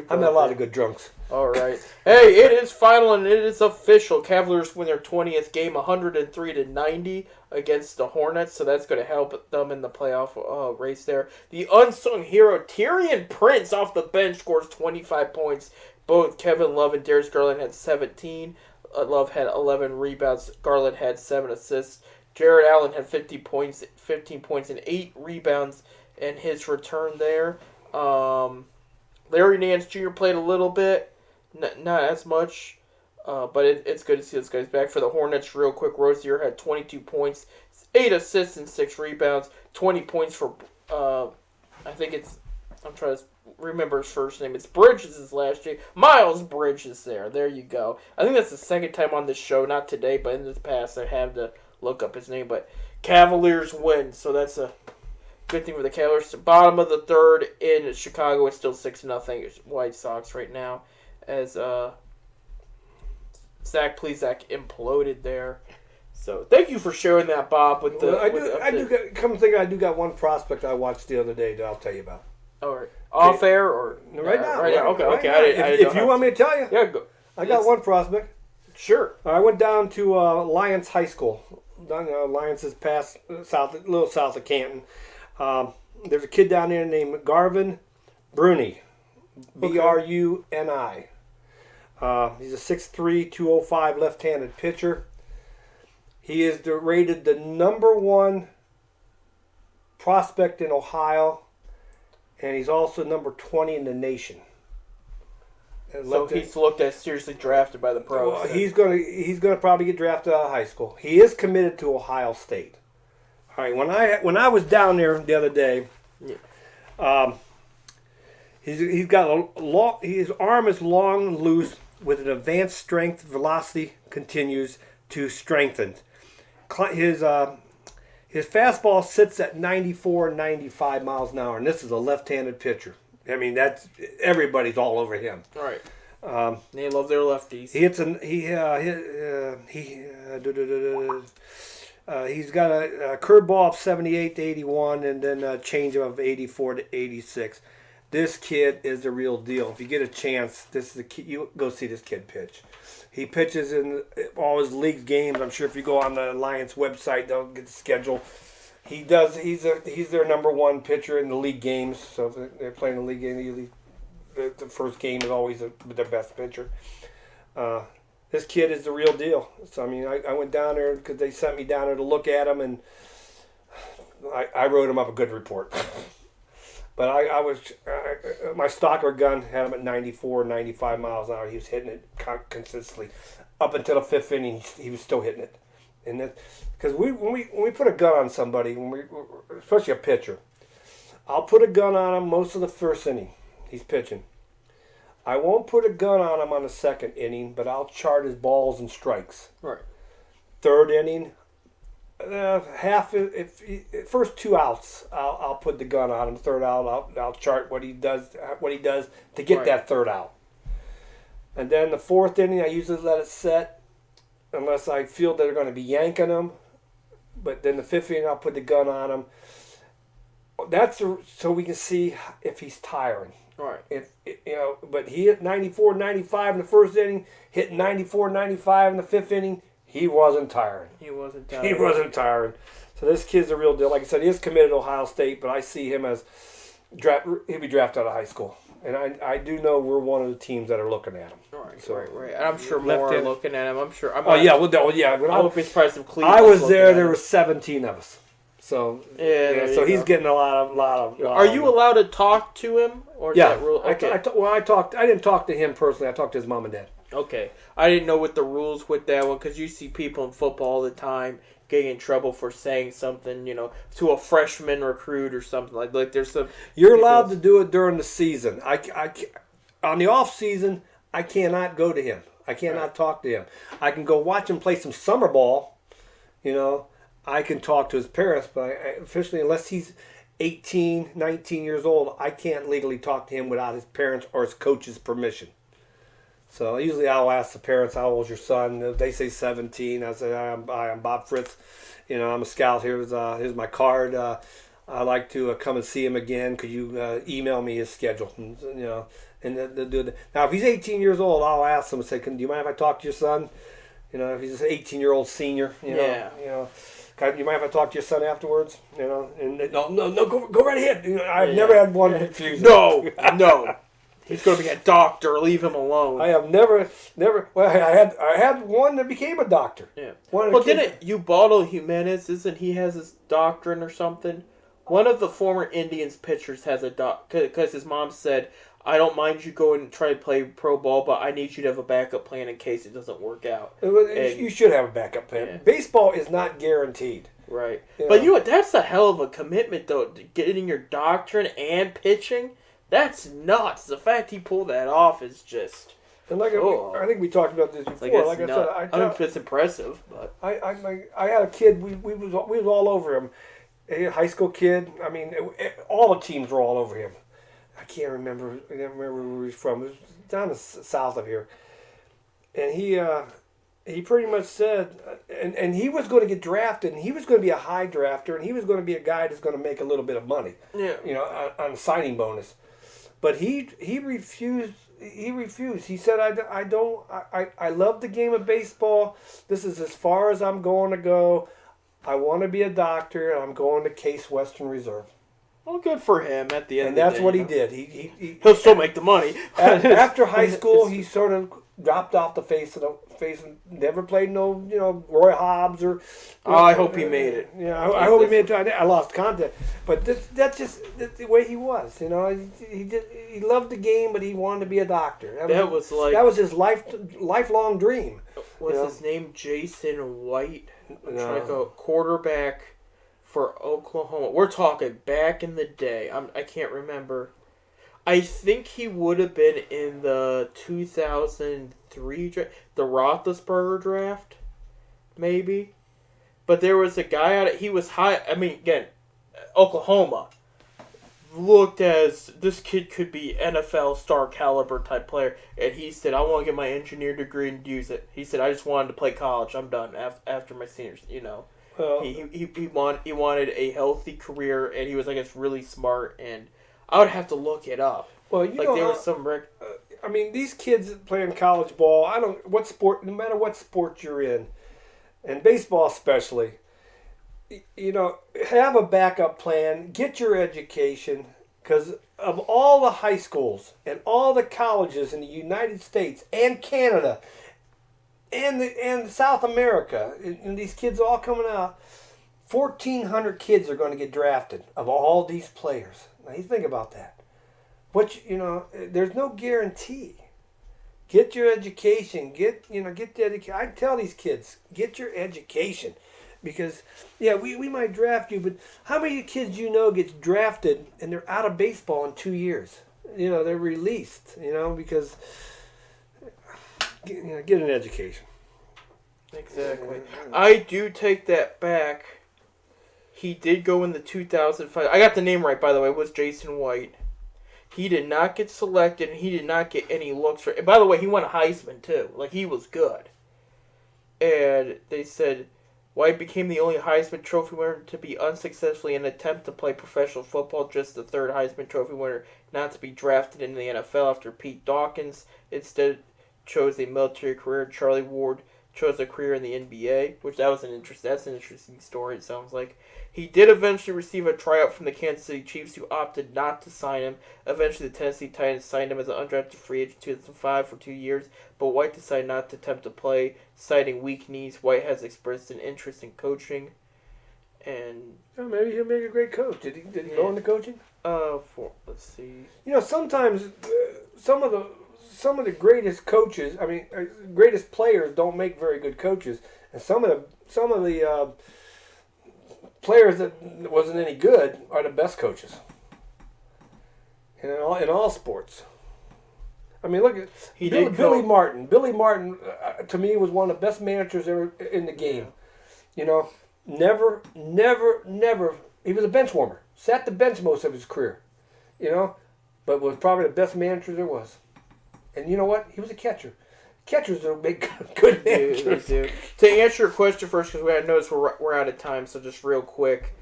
I met a lot of good drunks. All right. Hey, it is final and it is official. Cavaliers win their 20th game, 103-90 against the Hornets, so that's going to help them in the playoff race there. The unsung hero Tyrion Prince off the bench scores 25 points. Both Kevin Love and Darius Garland had 17. Love had 11 rebounds. Garland had 7 assists. Jared Allen had 15 points and 8 rebounds in his return there. Larry Nance Jr. played a little bit, not as much, but it's good to see those guys back. For the Hornets, real quick, Rozier had 22 points, 8 assists and 6 rebounds, 20 points for, I'm trying to remember his first name. It's Bridges his last name. Miles Bridges there you go. I think that's the second time on this show, not today, but in the past I have to look up his name. But Cavaliers win, so that's a good thing for the Cavaliers. Bottom of the third in Chicago, it's still 6-0 White Sox right now, as Zach Plesac imploded there. So thank you for sharing that, Bob. I do got one prospect I watched the other day that I'll tell you about. All right. Off air or right now? Okay. Right now. If you want me to tell you, go. I got one prospect. Sure. I went down to Lyons High School. Lyons is past a little south of Canton. There's a kid down there named Garvin Bruni, Bruni. He's a 6'3", 205 left-handed pitcher. He is rated the number 1 prospect in Ohio, and he's also number 20 in the nation. So he's looked at seriously drafted by the pros. Well, he's gonna probably get drafted out of high school. He is committed to Ohio State. All right, when I was down there the other day, he's got his arm is long and loose with an advanced strength. Velocity continues to strengthen. His fastball sits at 94, 95 miles an hour, and this is a left-handed pitcher. I mean, everybody's all over him. All right. They love their lefties. He's got a curveball of 78 to 81, and then a changeup of 84 to 86. This kid is the real deal. If you get a chance, this is the kid. You go see this kid pitch. He pitches in all his league games. I'm sure if you go on the Alliance website, they'll get the schedule. He does. He's their number 1 pitcher in the league games. So if they're playing the league game, the first game is always the best pitcher. This kid is the real deal. So I mean, I went down there because they sent me down there to look at him, and I wrote him up a good report. But my stalker gun had him at 94, 95 miles an hour. He was hitting it consistently up until the 5th inning. He was still hitting it, and because when we put a gun on somebody, especially a pitcher, I'll put a gun on him most of the 1st inning. He's pitching. I won't put a gun on him on the 2nd inning, but I'll chart his balls and strikes. Right. 3rd inning, first 2 outs, I'll put the gun on him. 3rd out, I'll chart what he does to get that 3rd out. And then the 4th inning, I usually let it set unless I feel that they're going to be yanking him. But then the 5th inning, I'll put the gun on him. That's so we can see if he's tiring. Right. But he hit 94, 95 in the 1st inning, hit 94, 95 in the 5th inning. He wasn't tiring. He wasn't tiring. So this kid's a real deal. Like I said, he is committed to Ohio State, but I see him as he'll be drafted out of high school. And I do know we're one of the teams that are looking at him. Right. And I'm sure more are looking at him. I'm sure. I would be surprised if Cleveland. I was there. There were 17 of us. So so he's getting a lot of. Are you allowed to talk to him? Or yeah. That rule? Okay. I didn't talk to him personally. I talked to his mom and dad. Okay. I didn't know what the rules with that one, because you see people in football all the time getting in trouble for saying something, to a freshman recruit or something like there's some. You're allowed to do it during the season. On the off season, I cannot go to him. I cannot talk to him. I can go watch him play some summer ball. I can talk to his parents, but officially, unless he's 18, 19 years old, I can't legally talk to him without his parents or his coach's permission. So usually I'll ask the parents, how old's your son? If they say 17, I say, I'm Bob Fritz. I'm a scout. Here's my card. I'd like to come and see him again. Could you email me his schedule? And they'll do that. Now, if he's 18 years old, I'll ask him and say, do you mind if I talk to your son? If he's an 18-year-old senior, do you mind if I talk to your son afterwards? And no, go right ahead. I've never had one refuse. No. He's going to be a doctor. Leave him alone. I have never. Well, I had one that became a doctor. Yeah. Well, didn't Ubaldo Jimenez? Isn't he has his doctrine or something? One of the former Indians pitchers has a because his mom said, "I don't mind you going and try to play pro ball, but I need you to have a backup plan in case it doesn't work out." You should have a backup plan. Yeah. Baseball is not guaranteed. Right. But what? That's a hell of a commitment, though. Getting your doctrine and pitching. That's nuts. The fact he pulled that off is just. And I think we talked about this before. Like I said, I don't know if it's impressive, but I had a kid. We was all over him. A high school kid. I mean, all the teams were all over him. I can't remember. I can't remember where he was from. It was down the south of here, and he pretty much said, and he was going to get drafted, and he was going to be a high drafter, and he was going to be a guy that's going to make a little bit of money. Yeah. On signing bonus. But he refused. He refused. He said, I love the game of baseball. This is as far as I'm going to go. I want to be a doctor, and I'm going to Case Western Reserve. Well, good for him at the end of the day. And that's what he did. He'll still make the money. After high school, he sort of dropped off the face and never played Roy Hobbs or. I hope he made it. I hope he made it. I lost contact, but that's just the way he was. He loved the game, but he wanted to be a doctor. That was his lifelong dream. What's his name? Jason White, like a quarterback for Oklahoma. We're talking back in the day. I can't remember. I think he would have been in the 2003 draft, the Roethlisberger draft, maybe. But there was a guy out. He was high. I mean, again, Oklahoma looked as this kid could be NFL star caliber type player, and he said, "I want to get my engineer degree and use it." He said, "I just wanted to play college. I'm done after my seniors." Well, he wanted a healthy career, and he was really smart and. I would have to look it up. Well, there was some. I mean, these kids playing college ball. No matter what sport you're in, and baseball especially. Have a backup plan. Get your education, because of all the high schools and all the colleges in the United States and Canada, and South America, and these kids all coming out. 1,400 kids are going to get drafted of all these players. Now you think about that. But there's no guarantee. Get your education. Get the education. I tell these kids, get your education, because we might draft you, but how many kids gets drafted and they're out of baseball in 2 years? They're released. Because get an education. Exactly. I do take that back. He did go in the 2005. I got the name right, by the way. It was Jason White. He did not get selected, and he did not get any looks for. And by the way, he won a Heisman too. He was good. And they said White became the only Heisman Trophy winner to be unsuccessfully in an attempt to play professional football. Just the third Heisman Trophy winner not to be drafted in the NFL after Pete Dawkins instead chose a military career. Charlie Ward chose a career in the NBA, which that's an interesting story. It sounds like. He did eventually receive a tryout from the Kansas City Chiefs, who opted not to sign him. Eventually, the Tennessee Titans signed him as an undrafted free agent in 2005 for 2 years, but White decided not to attempt to play, citing weak knees. White has expressed an interest in coaching, and maybe he'll make a great coach. Did he go into coaching? Let's see. Sometimes some of the greatest coaches, greatest players don't make very good coaches, and some of the players that wasn't any good are the best coaches. In all sports. I mean, look at Billy Martin. Billy Martin, to me, was one of the best managers ever in the game. You know, never. He was a bench warmer. Sat the bench most of his career. You know, but was probably the best manager there was. And you know what? He was a catcher. Catchers don't make good managers. They do. To answer your question first, because I noticed we're out of time, so just real quick.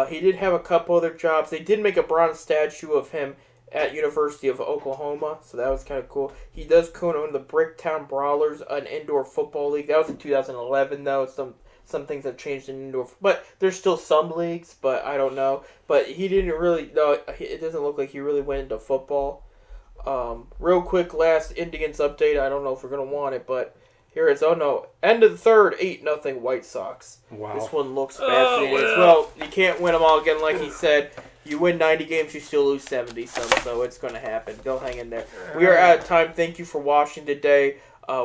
He did have a couple other jobs. They did make a bronze statue of him at University of Oklahoma, so that was kind of cool. He does co-own the Bricktown Brawlers, an indoor football league. That was in 2011, though. Some things have changed in indoor, but there's still some leagues, but I don't know. But he didn't really, no, it doesn't look like he really went into football. Real quick, last Indians update. I don't know if we're going to want it, but here it is. Oh, no. End of the third, 8-0 White Sox. Wow. This one looks fascinating as well. You can't win them all again, like he said. You win 90 games, you still lose 70 some, so it's going to happen. Go hang in there. We are out of time. Thank you for watching today.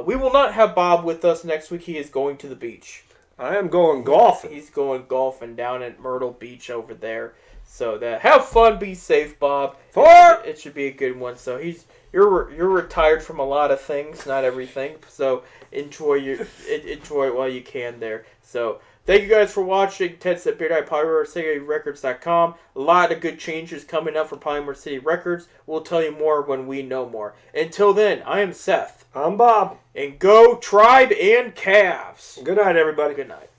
We will not have Bob with us next week. He is going to the beach. I am going golfing. He's going golfing down at Myrtle Beach over there. So have fun, be safe, Bob. It should be a good one. So you're retired from a lot of things, not everything. So enjoy it while you can there. So thank you guys for watching. Ted said Beard Eye PolymerCityRecords.com. A lot of good changes coming up for Polymer City Records. We'll tell you more when we know more. Until then, I am Seth. I'm Bob. And go Tribe and Cavs. Good night, everybody. Good night.